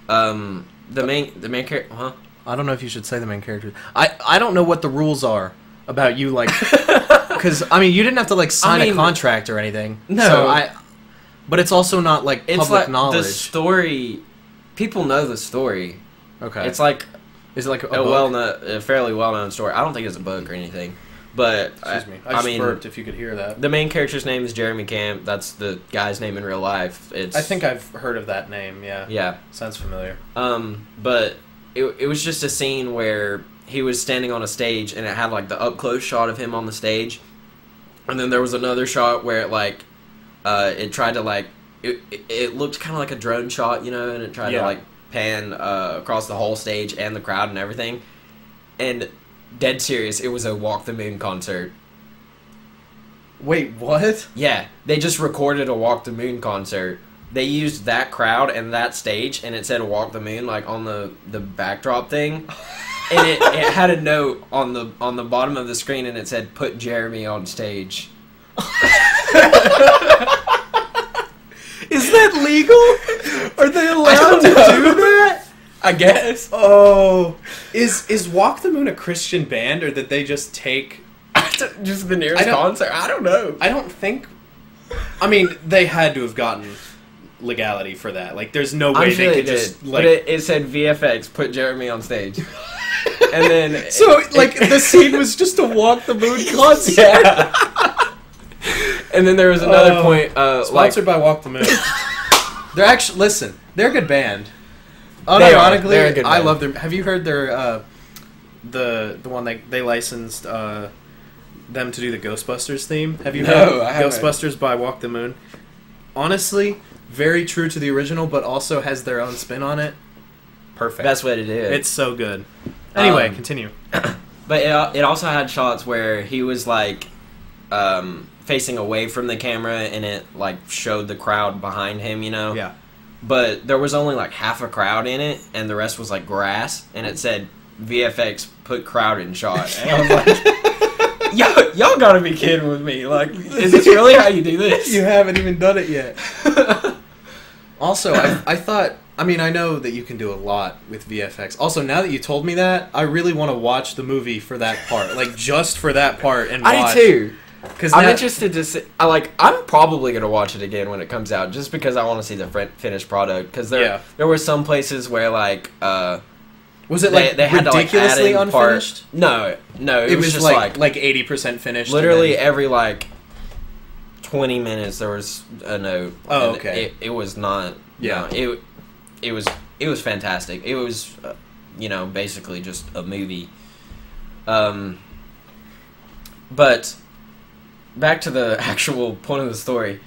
[SPEAKER 1] The main character... Huh?
[SPEAKER 2] I don't know if you should say the main character. I don't know what the rules are about you, like... Because, I mean, you didn't have to, like, sign a contract or anything.
[SPEAKER 1] No.
[SPEAKER 2] So but it's also not, like, public
[SPEAKER 1] like
[SPEAKER 2] knowledge.
[SPEAKER 1] The story... People know the story.
[SPEAKER 2] Okay.
[SPEAKER 1] It's like...
[SPEAKER 2] Is it like
[SPEAKER 1] a fairly well-known story. I don't think it's a book or anything. But...
[SPEAKER 2] Excuse me. I just burped if you could hear that.
[SPEAKER 1] The main character's name is Jeremy Camp. That's the guy's name in real life.
[SPEAKER 2] I think I've heard of that name, yeah.
[SPEAKER 1] Yeah.
[SPEAKER 2] Sounds familiar.
[SPEAKER 1] But it was just a scene where he was standing on a stage, and it had, like, the up-close shot of him on the stage. And then there was another shot where it, like, it tried to, like... It looked kind of like a drone shot, you know, and it tried to, like, pan across the whole stage and the crowd and everything. And dead serious, it was a Walk the Moon concert.
[SPEAKER 2] Wait, what?
[SPEAKER 1] Yeah, they just recorded a Walk the Moon concert. They used that crowd and that stage, and it said Walk the Moon, like, on the backdrop thing. And it had a note on the bottom of the screen, and it said, "Put Jeremy on stage."
[SPEAKER 2] Is that legal? Are they allowed to do that?
[SPEAKER 1] I guess.
[SPEAKER 2] Oh, is Walk the Moon a Christian band, or did they just take
[SPEAKER 1] just the nearest concert? I don't know.
[SPEAKER 2] I don't think. I mean, they had to have gotten legality for that. Like, there's no way they could just like.
[SPEAKER 1] But it said VFX, put Jeremy on stage, and then
[SPEAKER 2] so the scene was just a Walk the Moon concert.
[SPEAKER 1] Yeah. And then there was another point.
[SPEAKER 2] Sponsored by Walk the Moon. They're actually they're a good band.
[SPEAKER 1] Unironically,
[SPEAKER 2] they're a good band. I love their. Have you heard their the one they licensed them to do the Ghostbusters theme? Have you heard Ghostbusters by Walk the Moon? Honestly, very true to the original, but also has their own spin on it. Perfect.
[SPEAKER 1] Best way to do it.
[SPEAKER 2] It's so good. Anyway, continue.
[SPEAKER 1] But it also had shots where he was like facing away from the camera, and it like showed the crowd behind him, you know?
[SPEAKER 2] Yeah.
[SPEAKER 1] But there was only like half a crowd in it, and the rest was like grass, and it said VFX, put crowd in shot. And I was like, y'all gotta be kidding with me. Like, is this really how you do this?
[SPEAKER 2] You haven't even done it yet. Also, I thought, I mean, I know that you can do a lot with VFX. Also, now that you told me that, I really want to watch the movie for that part. Like, just for that part and watch.
[SPEAKER 1] I do too.
[SPEAKER 2] Because
[SPEAKER 1] I'm interested to see. I'm probably gonna watch it again when it comes out, just because I want to see the finished product. Because there were some places where
[SPEAKER 2] was it like
[SPEAKER 1] they had
[SPEAKER 2] ridiculously
[SPEAKER 1] to,
[SPEAKER 2] unfinished?
[SPEAKER 1] No, it was just
[SPEAKER 2] like 80% finished.
[SPEAKER 1] Literally every 20 minutes there was a note.
[SPEAKER 2] Oh, okay.
[SPEAKER 1] It was not.
[SPEAKER 2] Yeah.
[SPEAKER 1] No, it was fantastic. It was basically just a movie. But back to the actual point of the story.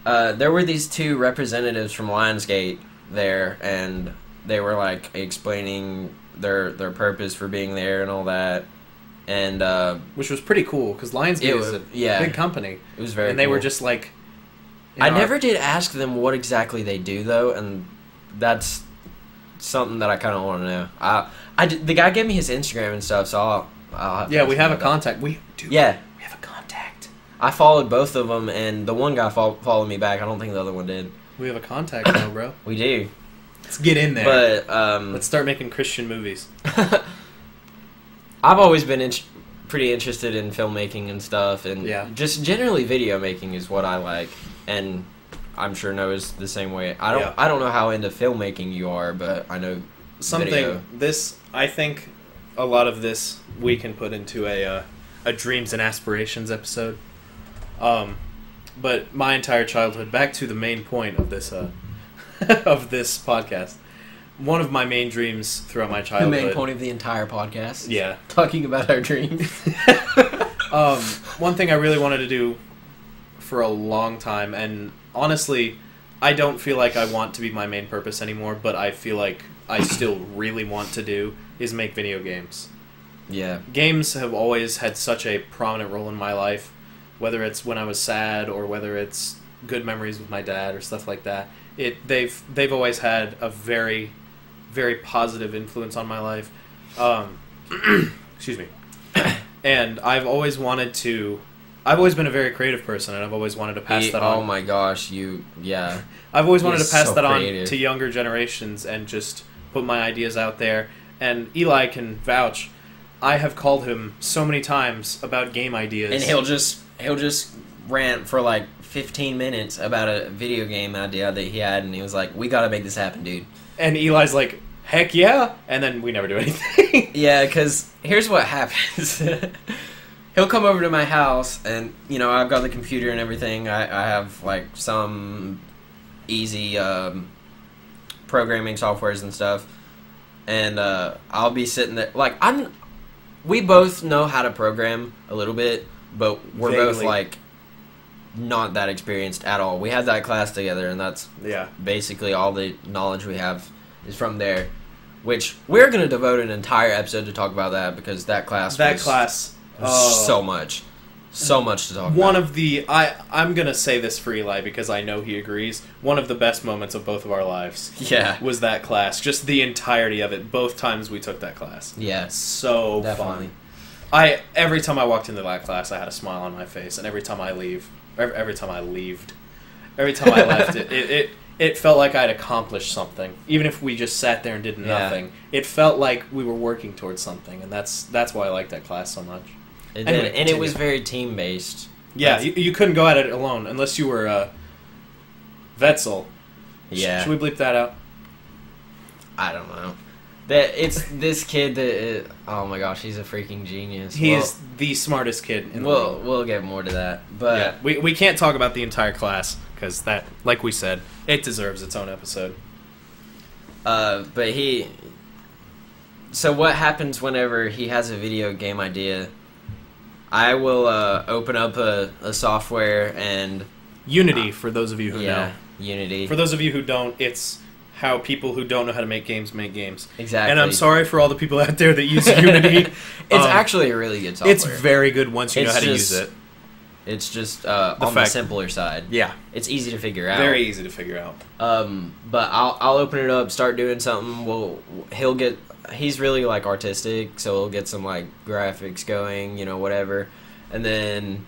[SPEAKER 1] There were these two representatives from Lionsgate there, and they were explaining their purpose for being there and all that, and
[SPEAKER 2] which was pretty cool because Lionsgate is a big company.
[SPEAKER 1] It was very,
[SPEAKER 2] and they
[SPEAKER 1] cool.
[SPEAKER 2] were just like.
[SPEAKER 1] I never did ask them what exactly they do though, and that's something that I kind of want to know. The guy gave me his Instagram and stuff, so I'll have
[SPEAKER 2] we have a contact. We have a contact.
[SPEAKER 1] I followed both of them, and the one guy followed me back. I don't think the other one did.
[SPEAKER 2] We have a contact now, bro.
[SPEAKER 1] We do.
[SPEAKER 2] Let's get in there.
[SPEAKER 1] But
[SPEAKER 2] let's start making Christian movies.
[SPEAKER 1] I've always been pretty interested in filmmaking and stuff, and just generally video making is what I like, and I'm sure Noah's the same way. I don't know how into filmmaking you are, but I know video.
[SPEAKER 2] I think a lot of this we can put into a dreams and aspirations episode. But my entire childhood, back to the main point of this of this podcast. One of my main dreams throughout my childhood.
[SPEAKER 1] The main point of the entire podcast.
[SPEAKER 2] Yeah,
[SPEAKER 1] talking about our dreams.
[SPEAKER 2] One thing I really wanted to do for a long time, and honestly, I don't feel like I want to be my main purpose anymore, but I feel like I still really want to do, is make video games.
[SPEAKER 1] Yeah. Games
[SPEAKER 2] have always had such a prominent role in my life, whether it's when I was sad or whether it's good memories with my dad or stuff like that. They've always had a very, very positive influence on my life. Excuse me. And I've always been a very creative person, and I've always wanted to pass that on.
[SPEAKER 1] Oh my gosh,
[SPEAKER 2] I've always wanted to pass that on to younger generations and just put my ideas out there. And Eli can vouch. I have called him so many times about game ideas.
[SPEAKER 1] And he'll just rant for 15 minutes about a video game idea that he had, and he was like, "We gotta make this happen, dude."
[SPEAKER 2] And Eli's like, "Heck yeah!" And then we never do anything.
[SPEAKER 1] Yeah, because here's what happens. He'll come over to my house, and I've got the computer and everything. I have some easy programming softwares and stuff, and I'll be sitting there we both know how to program a little bit, but we're both not that experienced at all. We had that class together, and that's basically all the knowledge we have is from there. Which we're going to devote an entire episode to talk about that, because that class was so much to talk about.
[SPEAKER 2] I'm going to say this for Eli because I know he agrees. One of the best moments of both of our lives was that class. Just the entirety of it, both times we took that class.
[SPEAKER 1] Yeah.
[SPEAKER 2] So
[SPEAKER 1] definitely.
[SPEAKER 2] Fun. Every time I walked into that class, I had a smile on my face, and every time I left, it felt like I'd accomplished something. Even if we just sat there and did nothing, it felt like we were working towards something, and that's why I liked that class so much.
[SPEAKER 1] It was very team based.
[SPEAKER 2] Yeah, you couldn't go at it alone unless you were Wetzel.
[SPEAKER 1] Yeah.
[SPEAKER 2] Should we bleep that out?
[SPEAKER 1] I don't know. It's this kid that oh my gosh, he's a freaking genius.
[SPEAKER 2] He is the smartest kid in the world.
[SPEAKER 1] We'll get more to that, but
[SPEAKER 2] we can't talk about the entire class because that, like we said, it deserves its own episode.
[SPEAKER 1] But so what happens whenever he has a video game idea? I will open up a software and
[SPEAKER 2] Unity, for those of you who know.
[SPEAKER 1] Unity.
[SPEAKER 2] For those of you who don't, it's how people who don't know how to make games make games.
[SPEAKER 1] Exactly.
[SPEAKER 2] And I'm sorry for all the people out there that use Unity.
[SPEAKER 1] It's actually a really good software.
[SPEAKER 2] It's very good once you know how to use it.
[SPEAKER 1] It's just on the simpler side.
[SPEAKER 2] Yeah.
[SPEAKER 1] It's easy to figure out.
[SPEAKER 2] Very easy to figure out.
[SPEAKER 1] But I'll open it up, start doing something. He's really artistic, so he'll get some graphics going, whatever. And then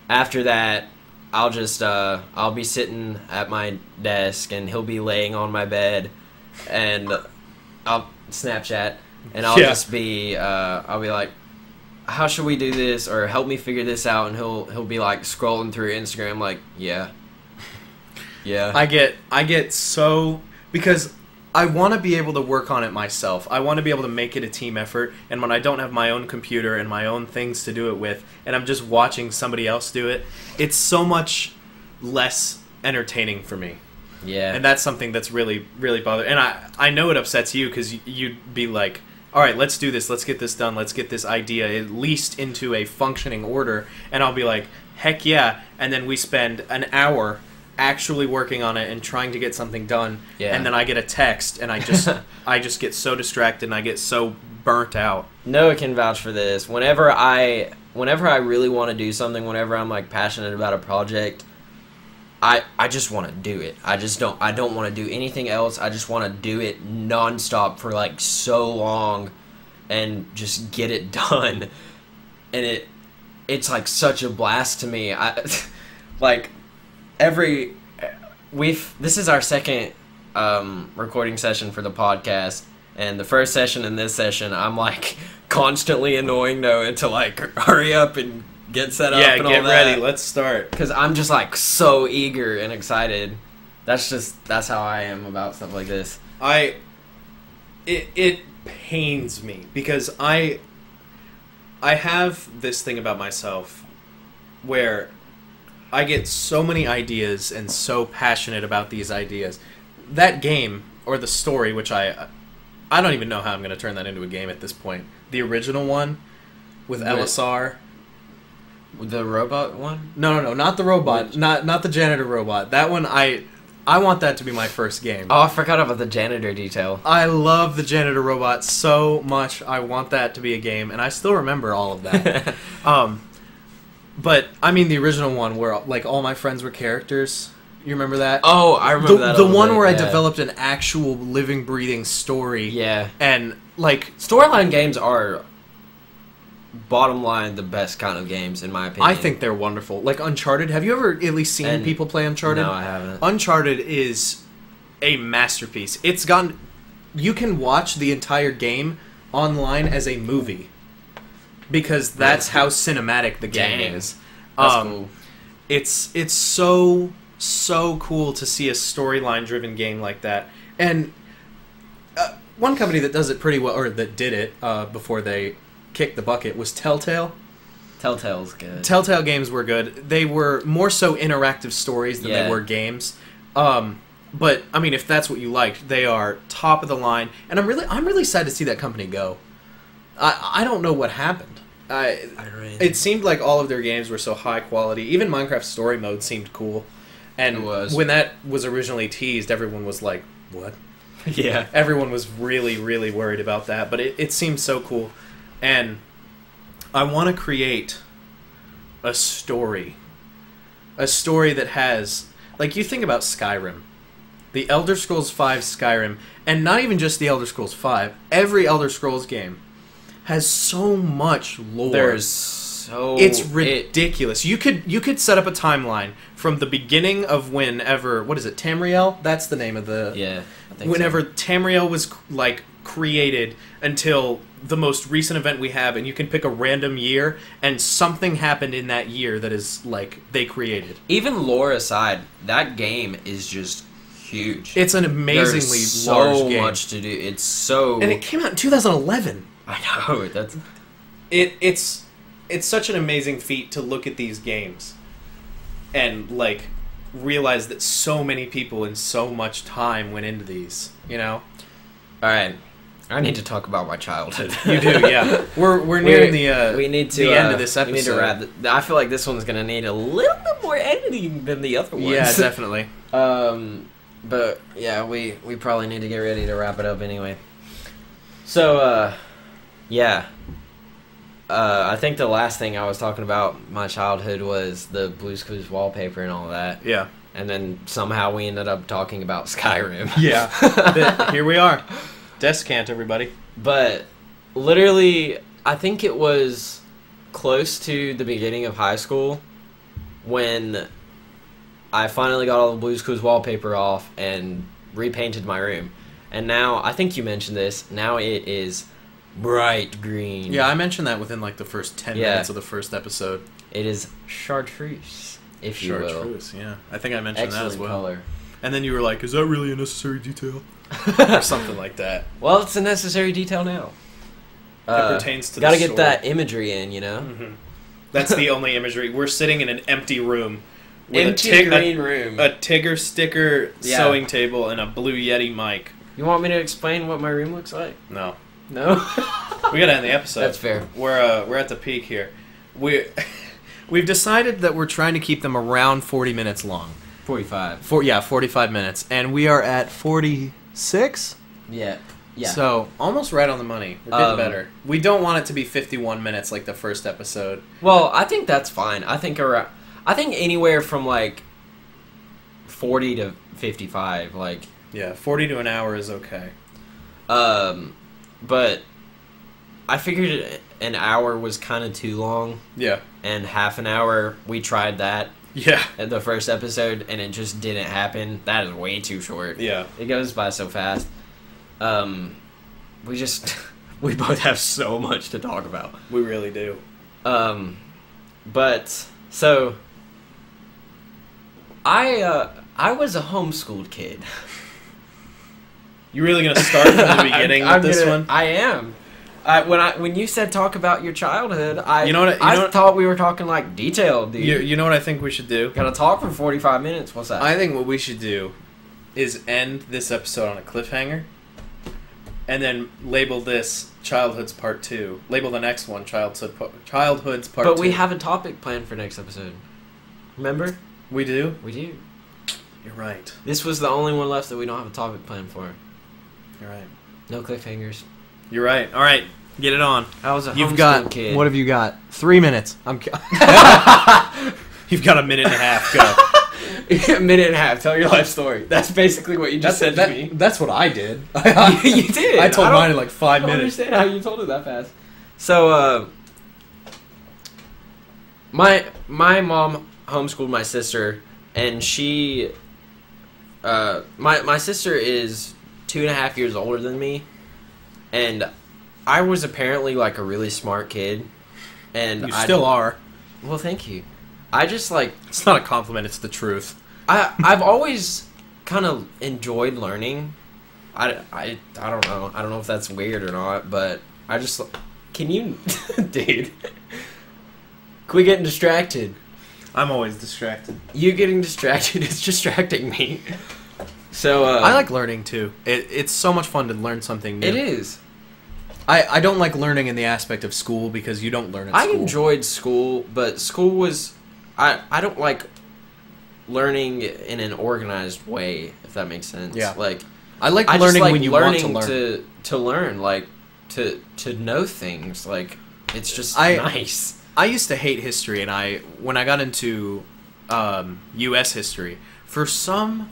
[SPEAKER 1] after that, I'll just I'll be sitting at my desk, and he'll be laying on my bed, and I'll Snapchat, and I'll just be I'll be like, how should we do this, or help me figure this out, and he'll be like scrolling through Instagram like, yeah.
[SPEAKER 2] I get so, because I want to be able to work on it myself. I want to be able to make it a team effort, and when I don't have my own computer and my own things to do it with, and I'm just watching somebody else do it, it's so much less entertaining for me.
[SPEAKER 1] Yeah.
[SPEAKER 2] And that's something that's really, really bothering. And I know it upsets you, because you'd be like, all right, let's do this. Let's get this done. Let's get this idea at least into a functioning order. And I'll be like, heck yeah. And then we spend an hour actually working on it and trying to get something done.
[SPEAKER 1] Yeah.
[SPEAKER 2] And then I get a text, and I just get so distracted, and I get so burnt out.
[SPEAKER 1] Noah can vouch for this. Whenever I really want to do something, whenever I'm like passionate about a project, I just want to do it. I don't want to do anything else. I just want to do it nonstop for like so long and just get it done. And it's like such a blast to me. This is our second recording session for the podcast, and the first session and this session I'm like constantly annoying Noah to like hurry up and get set up and all that.
[SPEAKER 2] Yeah, get ready. Let's start.
[SPEAKER 1] Because I'm just like so eager and excited. That's how I am about stuff like this.
[SPEAKER 2] It pains me, because I have this thing about myself where I get so many ideas and so passionate about these ideas. That game, or the story, which I don't even know how I'm going to turn that into a game at this point. The original one with LSR.
[SPEAKER 1] The robot one?
[SPEAKER 2] No, not the robot. Not the janitor robot. That one, I want that to be my first game.
[SPEAKER 1] Oh, I forgot about the janitor detail.
[SPEAKER 2] I love the janitor robot so much. I want that to be a game, and I still remember all of that. But I mean the original one where like all my friends were characters. You remember that?
[SPEAKER 1] Oh, I remember that.
[SPEAKER 2] The one where I developed an actual living, breathing story.
[SPEAKER 1] Yeah.
[SPEAKER 2] And like
[SPEAKER 1] storyline games are, bottom line, the best kind of games in my opinion.
[SPEAKER 2] I think they're wonderful. Like Uncharted. Have you ever at least seen people play Uncharted?
[SPEAKER 1] No, I haven't.
[SPEAKER 2] Uncharted is a masterpiece. It's gotten. You can watch the entire game online as a movie, because that's how cinematic the game is.
[SPEAKER 1] That's cool.
[SPEAKER 2] It's so cool to see a storyline driven game like that. And one company that does it pretty well, or that did it before they kicked the bucket, was Telltale.
[SPEAKER 1] Telltale's good.
[SPEAKER 2] Telltale games were good. They were more so interactive stories than they were games. But I mean, if that's what you liked, they are top of the line. And I'm really sad to see that company go. I don't know what happened. It seemed like all of their games were so high quality. Even Minecraft Story Mode seemed cool. And when that was originally teased, everyone was like, what?
[SPEAKER 1] Yeah.
[SPEAKER 2] Everyone was really, really worried about that. But it seemed so cool. And I want to create a story. A story that has... Like, you think about Skyrim. The Elder Scrolls V Skyrim. And not even just the Elder Scrolls V. Every Elder Scrolls game has so much lore. It's ridiculous. You could set up a timeline from the beginning of whenever, what is it, Tamriel? That's the name of the...
[SPEAKER 1] Yeah, I think
[SPEAKER 2] whenever Tamriel was, like, created until the most recent event we have, and you can pick a random year, and something happened in that year that is, like, they created.
[SPEAKER 1] Even lore aside, that game is just huge.
[SPEAKER 2] It's an amazingly large game.
[SPEAKER 1] So much to do. It's so...
[SPEAKER 2] And it came out in 2011.
[SPEAKER 1] I know, that's...
[SPEAKER 2] It's such an amazing feat to look at these games and, like, realize that so many people and so much time went into these, you know?
[SPEAKER 1] Alright. I need to talk about my childhood.
[SPEAKER 2] You do, yeah. We're nearing the end of this episode.
[SPEAKER 1] We need to wrap I feel like this one's going to need a little bit more editing than the other ones.
[SPEAKER 2] Yeah, definitely.
[SPEAKER 1] But, yeah, we probably need to get ready to wrap it up anyway. So, yeah. I think the last thing I was talking about my childhood was the Blue's Clues wallpaper and all that.
[SPEAKER 2] Yeah.
[SPEAKER 1] And then somehow we ended up talking about Skyrim.
[SPEAKER 2] Yeah. Here we are. Descant, everybody.
[SPEAKER 1] But literally, I think it was close to the beginning of high school when I finally got all the Blue's Clues wallpaper off and repainted my room. And now, I think you mentioned this, now it is bright green.
[SPEAKER 2] Yeah, I mentioned that within like the first 10
[SPEAKER 1] Yeah.
[SPEAKER 2] minutes of the first episode.
[SPEAKER 1] It is chartreuse, if you will.
[SPEAKER 2] Chartreuse, yeah. I think I mentioned
[SPEAKER 1] Excellent
[SPEAKER 2] that as well.
[SPEAKER 1] color.
[SPEAKER 2] And then you were like, is that really a necessary detail? Or something like that.
[SPEAKER 1] Well, it's a necessary detail now.
[SPEAKER 2] It pertains to
[SPEAKER 1] Gotta
[SPEAKER 2] the
[SPEAKER 1] get
[SPEAKER 2] story.
[SPEAKER 1] that imagery in, you know?
[SPEAKER 2] Mm-hmm. That's the only imagery. We're sitting in an empty room. With
[SPEAKER 1] Empty green room.
[SPEAKER 2] A Tigger sticker
[SPEAKER 1] Yeah.
[SPEAKER 2] sewing table and a Blue Yeti mic.
[SPEAKER 1] You want me to explain what my room looks like?
[SPEAKER 2] No.
[SPEAKER 1] No?
[SPEAKER 2] We gotta end the episode.
[SPEAKER 1] That's fair.
[SPEAKER 2] We're at the peak here. We've decided that we're trying to keep them around 40 minutes long.
[SPEAKER 1] 45.
[SPEAKER 2] 45 minutes. And we are at 46?
[SPEAKER 1] Yeah. Yeah.
[SPEAKER 2] So, almost right on the money. We're getting better. We don't want it to be 51 minutes like the first episode.
[SPEAKER 1] Well, I think that's fine. I think anywhere from like 40 to 55, like.
[SPEAKER 2] Yeah, 40 to an hour is okay.
[SPEAKER 1] But I figured an hour was kind of too long,
[SPEAKER 2] Yeah.
[SPEAKER 1] and half an hour, we tried that
[SPEAKER 2] Yeah.
[SPEAKER 1] at the first episode, and it just didn't happen. That is way too short.
[SPEAKER 2] Yeah.
[SPEAKER 1] It goes by so fast. We just, we both have so much to talk about.
[SPEAKER 2] We really do.
[SPEAKER 1] But, so, I was a homeschooled kid.
[SPEAKER 2] You really gonna start from the beginning with this one?
[SPEAKER 1] I am. When you said talk about your childhood,
[SPEAKER 2] You know what-
[SPEAKER 1] I thought we were talking like detailed, dude.
[SPEAKER 2] You know what I think we should do?
[SPEAKER 1] Gotta talk for 45 minutes. What's that?
[SPEAKER 2] I think what we should do is end this episode on a cliffhanger, and then label this Childhood's Part 2. Label the next one Childhood's Part 2.
[SPEAKER 1] But we have a topic planned for next episode. Remember?
[SPEAKER 2] We do?
[SPEAKER 1] We do.
[SPEAKER 2] You're right.
[SPEAKER 1] This was the only one left that we don't have a topic planned for.
[SPEAKER 2] You're right.
[SPEAKER 1] No cliffhangers.
[SPEAKER 2] You're right. All right. Get it on.
[SPEAKER 1] I was a
[SPEAKER 2] You've
[SPEAKER 1] homeschool
[SPEAKER 2] got...
[SPEAKER 1] kid.
[SPEAKER 2] What have you got? 3 minutes. You've got a minute and a half. Go.
[SPEAKER 1] A minute and a half. Tell your life story. That's basically what you just said to me.
[SPEAKER 2] That's what I did.
[SPEAKER 1] You did.
[SPEAKER 2] I told
[SPEAKER 1] I don't-
[SPEAKER 2] mine in like 5
[SPEAKER 1] I don't
[SPEAKER 2] minutes.
[SPEAKER 1] understand how you told it that fast. So, my mom homeschooled my sister, and she, my sister is 2.5 years older than me, and I was apparently like a really smart kid, and
[SPEAKER 2] You still are.
[SPEAKER 1] Well, thank you. I just like
[SPEAKER 2] It's not a compliment. It's the truth.
[SPEAKER 1] I've always kind of enjoyed learning. I don't know. I don't know if that's weird or not, but I just... Can you... Dude. Quit getting distracted.
[SPEAKER 2] I'm always distracted.
[SPEAKER 1] You getting distracted is distracting me. So,
[SPEAKER 2] I like learning too. It's so much fun to learn something new.
[SPEAKER 1] It is.
[SPEAKER 2] I don't like learning in the aspect of school because you don't learn at school.
[SPEAKER 1] I enjoyed school, but school was... I don't like learning in an organized way, if that makes sense.
[SPEAKER 2] Yeah.
[SPEAKER 1] Like...
[SPEAKER 2] I like
[SPEAKER 1] I
[SPEAKER 2] learning
[SPEAKER 1] just like
[SPEAKER 2] when you
[SPEAKER 1] learning
[SPEAKER 2] want to learn.
[SPEAKER 1] to learn, like to know things. Like it's just
[SPEAKER 2] I-
[SPEAKER 1] nice.
[SPEAKER 2] I used to hate history, and when I got into U.S. history, for some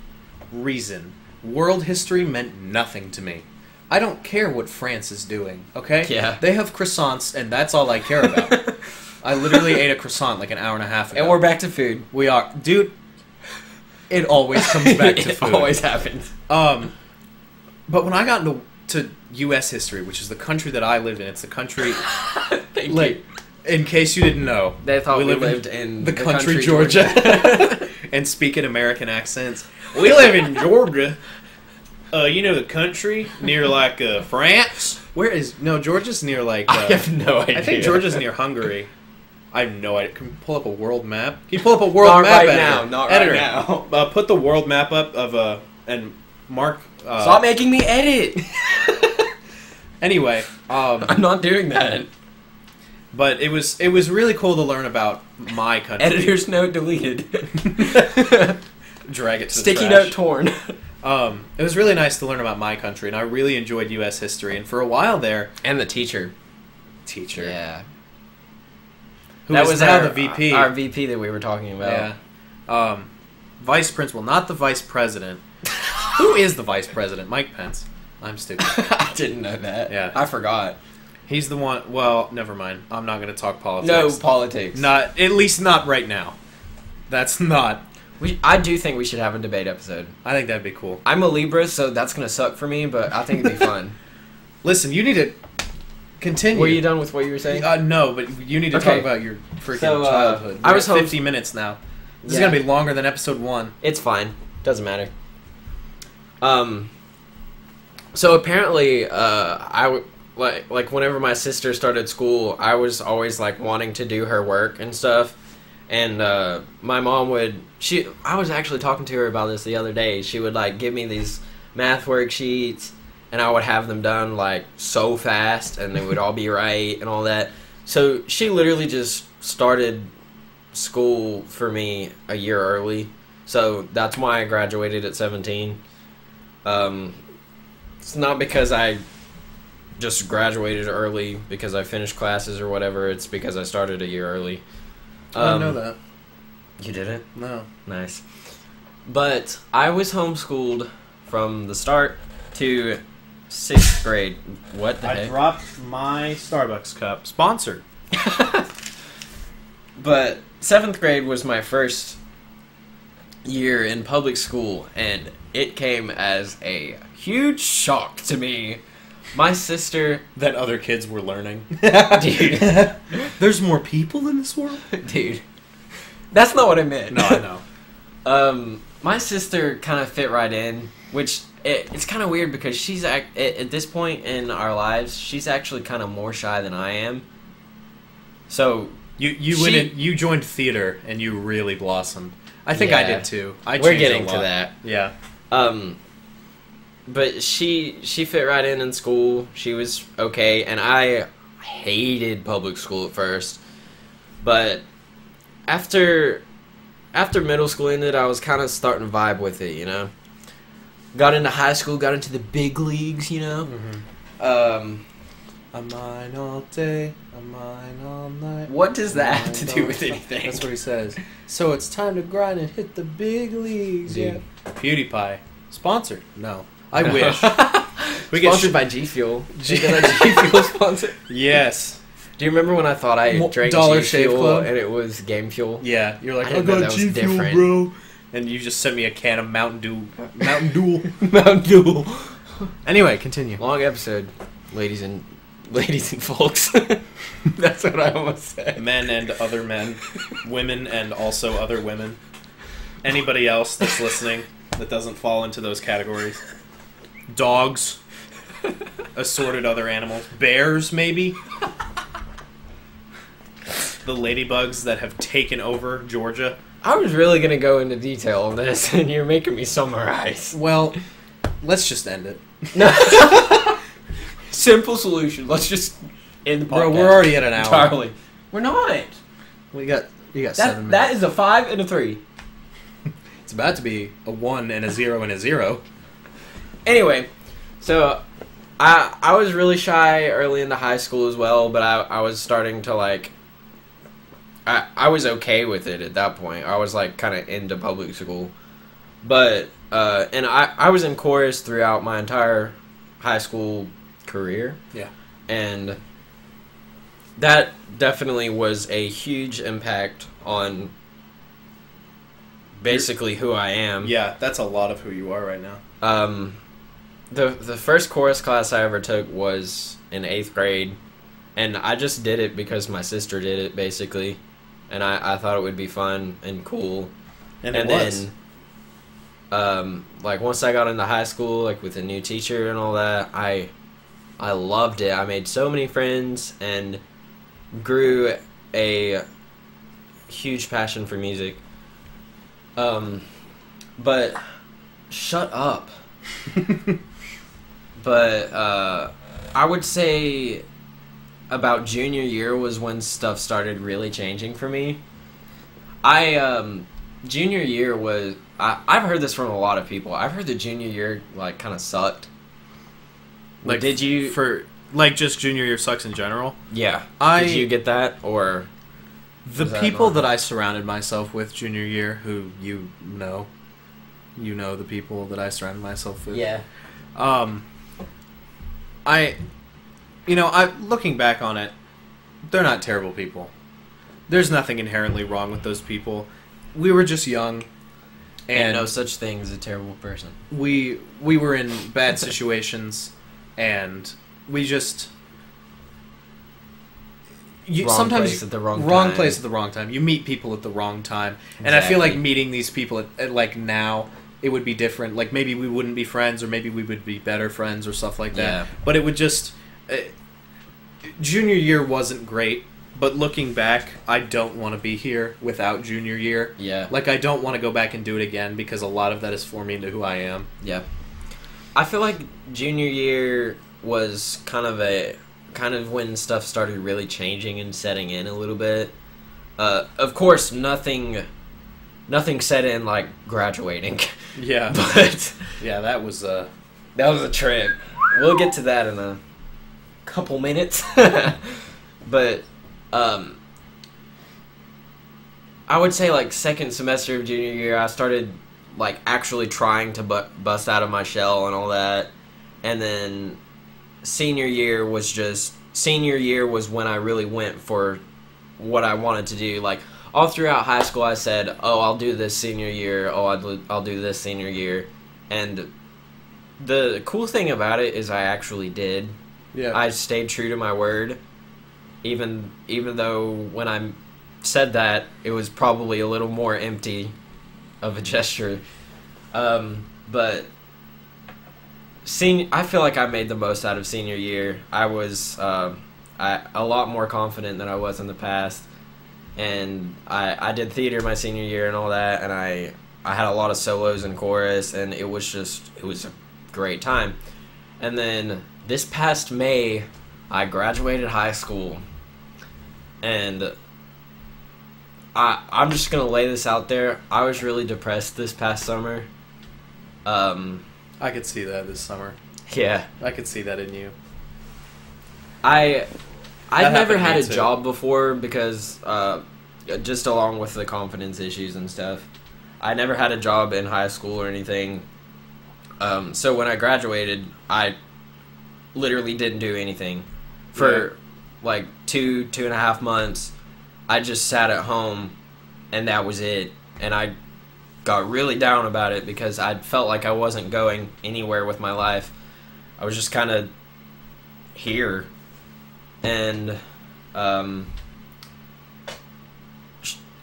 [SPEAKER 2] reason, world history meant nothing to me. I don't care what France is doing, okay?
[SPEAKER 1] Yeah.
[SPEAKER 2] They have croissants, and that's all I care about. I literally ate a croissant like an hour and a half ago.
[SPEAKER 1] And we're back to food.
[SPEAKER 2] We are. Dude, it always comes back to
[SPEAKER 1] It
[SPEAKER 2] food.
[SPEAKER 1] always happens.
[SPEAKER 2] But when I got into U.S. history, which is the country that I live in, it's the country...
[SPEAKER 1] Thank
[SPEAKER 2] like,
[SPEAKER 1] you.
[SPEAKER 2] in case you didn't know,
[SPEAKER 1] They thought we
[SPEAKER 2] live
[SPEAKER 1] lived in
[SPEAKER 2] the country Georgia, and speak in American accents.
[SPEAKER 5] We live in Georgia. You know the country near like France.
[SPEAKER 2] Where is Georgia's near like?
[SPEAKER 1] I have no idea.
[SPEAKER 2] I think Georgia's near Hungary. I have no idea. Can you pull up a world map? Can you pull up a world
[SPEAKER 1] Not
[SPEAKER 2] map?
[SPEAKER 1] right
[SPEAKER 2] editor?
[SPEAKER 1] now. Not
[SPEAKER 2] Editor,
[SPEAKER 1] right now.
[SPEAKER 2] put the world map up of and mark.
[SPEAKER 1] Stop making me edit.
[SPEAKER 2] Anyway,
[SPEAKER 1] I'm not doing that.
[SPEAKER 2] but it was really cool to learn about my country.
[SPEAKER 1] Editor's note deleted.
[SPEAKER 2] Drag it to the
[SPEAKER 1] Sticky
[SPEAKER 2] trash.
[SPEAKER 1] note torn.
[SPEAKER 2] It was really nice to learn about my country, and I really enjoyed U.S. history. And for a while there,
[SPEAKER 1] And the teacher.
[SPEAKER 2] teacher,
[SPEAKER 1] Who
[SPEAKER 2] that
[SPEAKER 1] is
[SPEAKER 2] was now
[SPEAKER 1] our,
[SPEAKER 2] the VP.
[SPEAKER 1] Our VP that we were talking about.
[SPEAKER 2] Yeah. Vice principal, not the vice president. Who is the vice president? Mike Pence. I'm stupid.
[SPEAKER 1] I didn't know that.
[SPEAKER 2] Yeah.
[SPEAKER 1] I forgot.
[SPEAKER 2] He's the one. Well, never mind. I'm not going to talk politics.
[SPEAKER 1] No politics.
[SPEAKER 2] Not at least not right now. That's not.
[SPEAKER 1] I do think we should have a debate episode.
[SPEAKER 2] I think that'd be cool.
[SPEAKER 1] I'm a Libra, so that's gonna suck for me, but I think it'd be fun.
[SPEAKER 2] Listen, you need to Continue.
[SPEAKER 1] Were you done with what you were saying?
[SPEAKER 2] No, but you need to
[SPEAKER 1] Okay.
[SPEAKER 2] talk about your freaking
[SPEAKER 1] So,
[SPEAKER 2] childhood.
[SPEAKER 1] I was
[SPEAKER 2] We're at
[SPEAKER 1] home-
[SPEAKER 2] 50 minutes now. This is
[SPEAKER 1] Yeah.
[SPEAKER 2] gonna be longer than episode 1.
[SPEAKER 1] It's fine. Doesn't matter. So apparently, like whenever my sister started school, I was always like wanting to do her work and stuff. And my mom I was actually talking to her about this the other day. She would like give me these math worksheets, and I would have them done like so fast, and they would all be right and all that. So she literally just started school for me a year early. So that's why I graduated at 17. It's not because I just graduated early because I finished classes or whatever. It's because I started a year early.
[SPEAKER 2] I didn't know that.
[SPEAKER 1] You didn't?
[SPEAKER 2] No.
[SPEAKER 1] Nice. But I was homeschooled from the start to 6th grade. What the
[SPEAKER 5] I
[SPEAKER 1] heck?
[SPEAKER 5] dropped my Starbucks cup. Sponsored.
[SPEAKER 1] But 7th grade was my first year in public school, and it came as a huge shock to me. My sister...
[SPEAKER 2] That other kids were learning.
[SPEAKER 1] Dude.
[SPEAKER 2] There's more people in this world?
[SPEAKER 1] Dude. That's not what I meant.
[SPEAKER 2] No, I know.
[SPEAKER 1] My sister kind of fit right in, which it's kind of weird because she's at this point in our lives, she's actually kind of more shy than I am. So
[SPEAKER 2] You joined theater and you really blossomed. I think I
[SPEAKER 1] Yeah.
[SPEAKER 2] did too.
[SPEAKER 1] we're getting to that.
[SPEAKER 2] Yeah.
[SPEAKER 1] But she fit right in school. She was okay, and I hated public school at first. But after middle school ended, I was kind of starting to vibe with it, you know. Got into high school, got into the big leagues, you know.
[SPEAKER 2] Mm-hmm. I'm mine all day, I'm mine all night.
[SPEAKER 1] What does that have to
[SPEAKER 2] Mine
[SPEAKER 1] do
[SPEAKER 2] all
[SPEAKER 1] with
[SPEAKER 2] night.
[SPEAKER 1] anything?
[SPEAKER 2] That's what he says. So it's time to grind and hit the big leagues,
[SPEAKER 1] Dude.
[SPEAKER 2] yeah. PewDiePie. Sponsored? No. I wish. We get
[SPEAKER 1] Sponsored by G Fuel. G Fuel sponsor.
[SPEAKER 2] Yes.
[SPEAKER 1] Do you remember when I thought I drank
[SPEAKER 2] Dollar
[SPEAKER 1] G
[SPEAKER 2] Shave
[SPEAKER 1] Fuel
[SPEAKER 2] Club?
[SPEAKER 1] and it was Game Fuel?
[SPEAKER 2] Yeah. You're like,
[SPEAKER 1] I
[SPEAKER 2] I,
[SPEAKER 1] didn't know that
[SPEAKER 2] got
[SPEAKER 1] was
[SPEAKER 2] G Fuel,
[SPEAKER 1] different.
[SPEAKER 2] bro. And you just sent me a can of Mountain Dew.
[SPEAKER 1] Mountain Dew.
[SPEAKER 2] Anyway, continue.
[SPEAKER 1] Long episode, ladies and folks. That's what I almost said.
[SPEAKER 2] Men and other men. Women and also other women. Anybody else that's listening that doesn't fall into those categories. Dogs. Assorted other animals. Bears, maybe? The ladybugs that have taken over Georgia.
[SPEAKER 1] I was really gonna go into detail on this, and you're making me summarize.
[SPEAKER 2] Well, let's just end it.
[SPEAKER 1] No. Simple solution. Let's just end the podcast.
[SPEAKER 2] Bro, we're already at an hour.
[SPEAKER 1] entirely. We're not.
[SPEAKER 2] You got 7 minutes.
[SPEAKER 1] That is a 5 and a 3.
[SPEAKER 2] It's about to be a 1 and a 0 and a 0.
[SPEAKER 1] Anyway, so I was really shy early into high school as well, but I was starting to like. I was okay with it at that point. I was like kind of into public school, but and I was in chorus throughout my entire high school career.
[SPEAKER 2] Yeah.
[SPEAKER 1] And that definitely was a huge impact on basically who I am.
[SPEAKER 2] Yeah, that's a lot of who you are right now.
[SPEAKER 1] The first chorus class I ever took was in 8th grade, and I just did it because my sister did it, basically. And I thought it would be fun and cool.
[SPEAKER 2] And it was.
[SPEAKER 1] Then, like, once I got into high school, like, with a new teacher and all that, I loved it. I made so many friends and grew a huge passion for music. But, shut up. But, I would say about junior year was when stuff started really changing for me. Junior year was... I've heard this from a lot of people. I've heard the junior year, like, kind of sucked.
[SPEAKER 2] Like,
[SPEAKER 1] did you...
[SPEAKER 2] For, like, just junior year sucks in general?
[SPEAKER 1] Yeah.
[SPEAKER 2] Did
[SPEAKER 1] you get that, or...
[SPEAKER 2] The people that I surrounded myself with junior year, who you know the people that I surrounded myself with.
[SPEAKER 1] Yeah.
[SPEAKER 2] Looking back on it, they're not terrible people. There's nothing inherently wrong with those people. We were just young,
[SPEAKER 1] And no such thing as a terrible person.
[SPEAKER 2] we were in bad situations, and we just sometimes
[SPEAKER 1] place at the wrong time.
[SPEAKER 2] place at the wrong time. You meet people at the wrong time, and I
[SPEAKER 1] Exactly.
[SPEAKER 2] feel like meeting these people at like now, it would be different. Like maybe we wouldn't be friends, or maybe we would be better friends, or stuff like that.
[SPEAKER 1] Yeah.
[SPEAKER 2] But it would just junior year wasn't great. But looking back, I don't want to be here without junior year.
[SPEAKER 1] Yeah.
[SPEAKER 2] Like I don't want to go back and do it again because a lot of that has formed me into who I am.
[SPEAKER 1] Yeah. I feel like junior year was kind of when stuff started really changing and setting in a little bit. Of course, nothing set in like graduating.
[SPEAKER 2] Yeah.
[SPEAKER 1] But
[SPEAKER 2] Yeah, that was
[SPEAKER 1] that was a trip. We'll get to that in a couple minutes. But I would say like second semester of junior year, I started like actually trying to bust out of my shell and all that. And then senior year was when I really went for what I wanted to do. Like all throughout high school, I said, "Oh, I'll do this senior year. Oh, I'll do this senior year." And the cool thing about it is I actually did.
[SPEAKER 2] yeah.
[SPEAKER 1] I stayed true to my word, even though when I said that, it was probably a little more empty of a gesture. But I feel like I made the most out of senior year. I was a lot more confident than I was in the past, and I did theater my senior year and all that, and I had a lot of solos and chorus, and it was a great time. And then this past May, I graduated high school, and I'm just gonna lay this out there. I was really depressed this past summer.
[SPEAKER 2] I could see that this summer.
[SPEAKER 1] Yeah,
[SPEAKER 2] I could see that in you.
[SPEAKER 1] I'd
[SPEAKER 2] That
[SPEAKER 1] never
[SPEAKER 2] happened to
[SPEAKER 1] had
[SPEAKER 2] me
[SPEAKER 1] a
[SPEAKER 2] too.
[SPEAKER 1] job before because just along with the confidence issues and stuff, I never had a job in high school or anything. So when I graduated, I literally didn't do anything for like 2.5 months. I just sat at home, and that was it. And I got really down about it because I felt like I wasn't going anywhere with my life. I was just kind of here. And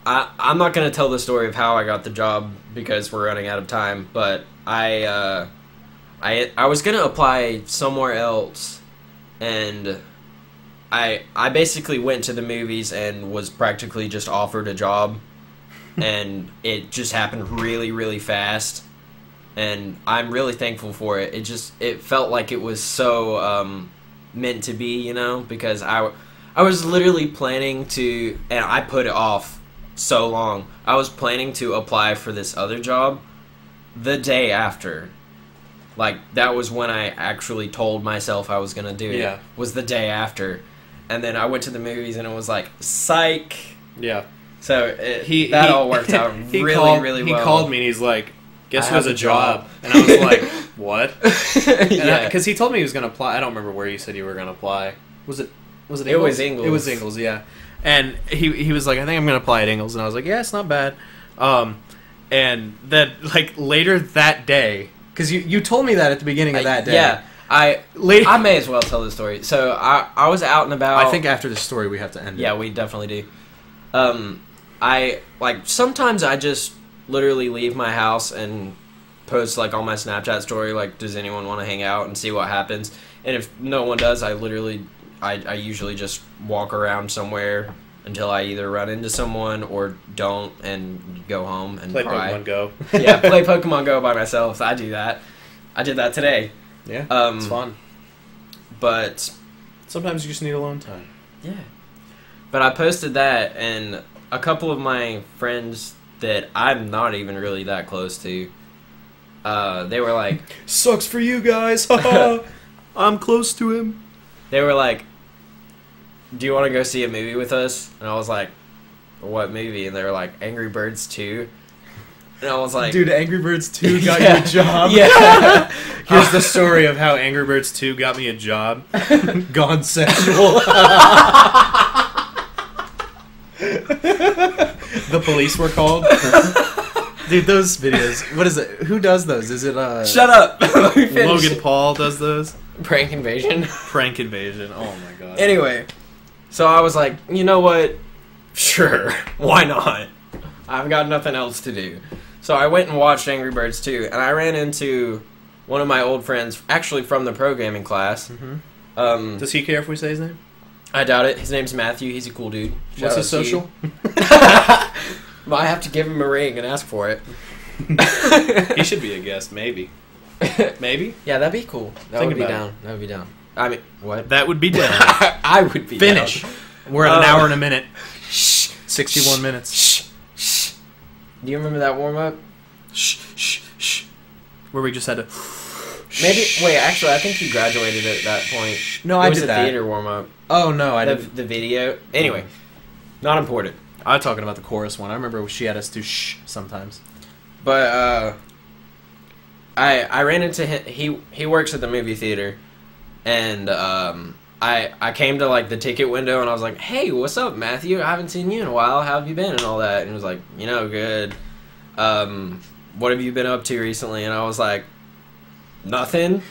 [SPEAKER 1] I'm not going to tell the story of how I got the job because we're running out of time, but I was going to apply somewhere else, and I basically went to the movies and was practically just offered a job, and it just happened really, really fast, and I'm really thankful for it. It felt like it was so meant to be, you know, because I was literally planning to, and I put it off so long. I was planning to apply for this other job the day after. Like, that was when I actually told myself I was going to do it.
[SPEAKER 2] Yeah.
[SPEAKER 1] Was the day after. And then I went to the movies and it was like, psych.
[SPEAKER 2] Yeah.
[SPEAKER 1] So that all worked out really well.
[SPEAKER 2] He called me and he's like, "Guess
[SPEAKER 1] I
[SPEAKER 2] who has
[SPEAKER 1] have
[SPEAKER 2] a
[SPEAKER 1] a
[SPEAKER 2] job?"
[SPEAKER 1] job.
[SPEAKER 2] And I was like, "What?"
[SPEAKER 1] Yeah.
[SPEAKER 2] Because he told me he was going to apply. I don't remember where you said you were going to apply. Was it Ingalls?
[SPEAKER 1] It was Ingalls.
[SPEAKER 2] It was Ingalls, yeah. And he was like, "I think I'm going to apply at Ingalls." And I was like, "Yeah, it's not bad." And then, like, later that day, because you told me that at the beginning of that day.
[SPEAKER 1] Yeah. I may as well tell the story. So I was out and about.
[SPEAKER 2] I think after this story we have to end it.
[SPEAKER 1] Yeah, we definitely do. Sometimes I just literally leave my house and post like on my Snapchat story, like, does anyone want to hang out, and see what happens. And if no one does, I usually just walk around somewhere until I either run into someone or don't, and go home and
[SPEAKER 2] Play
[SPEAKER 1] cry.
[SPEAKER 2] Pokemon Go.
[SPEAKER 1] Yeah, play Pokemon Go by myself. I do that. I did that today.
[SPEAKER 2] Yeah, it's fun.
[SPEAKER 1] But
[SPEAKER 2] Sometimes you just need alone time.
[SPEAKER 1] yeah. But I posted that, and a couple of my friends that I'm not even really that close to, they were like,
[SPEAKER 2] Sucks for you guys. I'm close to him.
[SPEAKER 1] they were like, do you want to go see a movie with us? And I was like, what movie? And they were like, Angry Birds 2. And I was like,
[SPEAKER 2] Dude, Angry Birds 2 got
[SPEAKER 1] Yeah.
[SPEAKER 2] you a job.
[SPEAKER 1] Yeah.
[SPEAKER 2] Here's the story of how Angry Birds 2 got me a job. Gone sexual. The police were called. Dude, those videos. What is it? Who does those? Is it
[SPEAKER 1] Shut up. Let me finish.
[SPEAKER 2] Logan Paul does those?
[SPEAKER 1] Prank invasion.
[SPEAKER 2] Prank Invasion. Oh my god.
[SPEAKER 1] Anyway, So I was like, you know what? Sure, why not? I've got nothing else to do. So I went and watched Angry Birds 2, and I ran into one of my old friends, actually from the programming class.
[SPEAKER 2] Mm-hmm. Does he care if we say his name?
[SPEAKER 1] I doubt it. His name's Matthew. He's a cool dude.
[SPEAKER 2] What's his social?
[SPEAKER 1] Well, I have to give him a ring and ask for it.
[SPEAKER 2] He should be a guest, maybe. Maybe?
[SPEAKER 1] Yeah, that'd be cool. That
[SPEAKER 2] Think
[SPEAKER 1] would be
[SPEAKER 2] about
[SPEAKER 1] down. That would be down. I mean, what?
[SPEAKER 2] That would be down.
[SPEAKER 1] I would be
[SPEAKER 2] Finish.
[SPEAKER 1] down.
[SPEAKER 2] We're at an hour and a minute.
[SPEAKER 1] Shh.
[SPEAKER 2] 61 minutes.
[SPEAKER 1] Shh. Shh. Do you remember that warm up?
[SPEAKER 2] Shh, shh, shh. Where we just had to...
[SPEAKER 1] Maybe. Wait, actually, I think you graduated at that point.
[SPEAKER 2] No,
[SPEAKER 1] it
[SPEAKER 2] I
[SPEAKER 1] was
[SPEAKER 2] did
[SPEAKER 1] a
[SPEAKER 2] that.
[SPEAKER 1] theater warm up.
[SPEAKER 2] Oh, no, I didn't.
[SPEAKER 1] The video. Anyway, not important.
[SPEAKER 2] I'm talking about the chorus one. I remember she had us do shh sometimes.
[SPEAKER 1] But I ran into him. He works at the movie theater, and I came to like the ticket window and I was like, "Hey, what's up, Matthew? I haven't seen you in a while. How have you been?" and all that. And he was like, "You know, good. What have you been up to recently?" And I was like, "Nothing.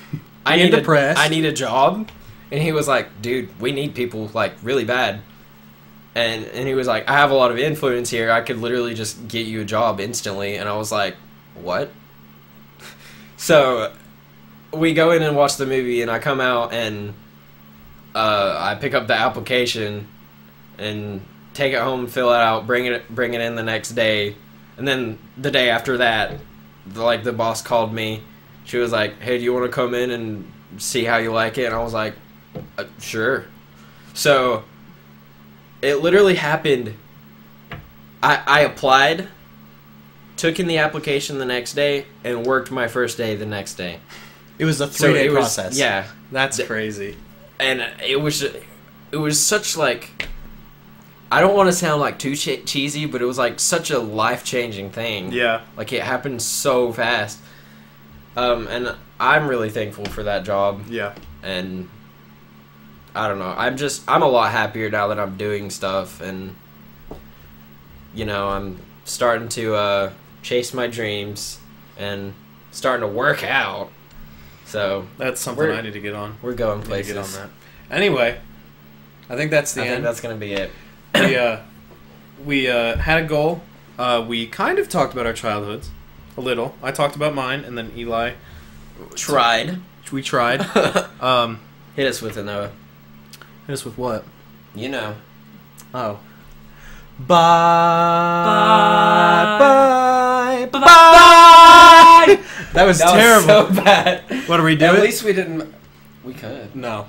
[SPEAKER 1] I need
[SPEAKER 2] depressed.
[SPEAKER 1] I need a job." And he was like, "Dude, we need people like really bad." And he was like, "I have a lot of influence here. I could literally just get you a job instantly." And I was like, "What?" So we go in and watch the movie, and I come out and I pick up the application and take it home, fill it out, bring it in the next day. And then the day after that, the boss called me. She was like, "Hey, do you want to come in and see how you like it?" And I was like, "Sure." So it literally happened. I applied, took in the application the next day, and worked my first day the next day.
[SPEAKER 2] It was a
[SPEAKER 1] So
[SPEAKER 2] 3-day
[SPEAKER 1] it was-
[SPEAKER 2] process.
[SPEAKER 1] Yeah.
[SPEAKER 2] That's crazy.
[SPEAKER 1] And it was such like, I don't want to sound like too cheesy, but it was like such a life-changing thing.
[SPEAKER 2] Yeah.
[SPEAKER 1] Like it happened so fast. And I'm really thankful for that job.
[SPEAKER 2] Yeah.
[SPEAKER 1] And I don't know. I'm a lot happier now that I'm doing stuff, and you know, I'm starting to chase my dreams and starting to work out. So
[SPEAKER 2] That's something I need to get on.
[SPEAKER 1] we're going
[SPEAKER 2] I need to
[SPEAKER 1] places.
[SPEAKER 2] get on that. Anyway, I think that's the
[SPEAKER 1] I think
[SPEAKER 2] end.
[SPEAKER 1] that's gonna be it.
[SPEAKER 2] We had a goal. We kind of talked about our childhoods a little. I talked about mine, and then Eli.
[SPEAKER 1] Tried.
[SPEAKER 2] We tried.
[SPEAKER 1] Hit us with another.
[SPEAKER 2] Hit us with what?
[SPEAKER 1] You know.
[SPEAKER 2] Oh. Bye. Bye. Bye. That was terrible.
[SPEAKER 1] So bad.
[SPEAKER 2] What do we do?
[SPEAKER 1] At
[SPEAKER 2] it?
[SPEAKER 1] least we didn't. We could.
[SPEAKER 2] No.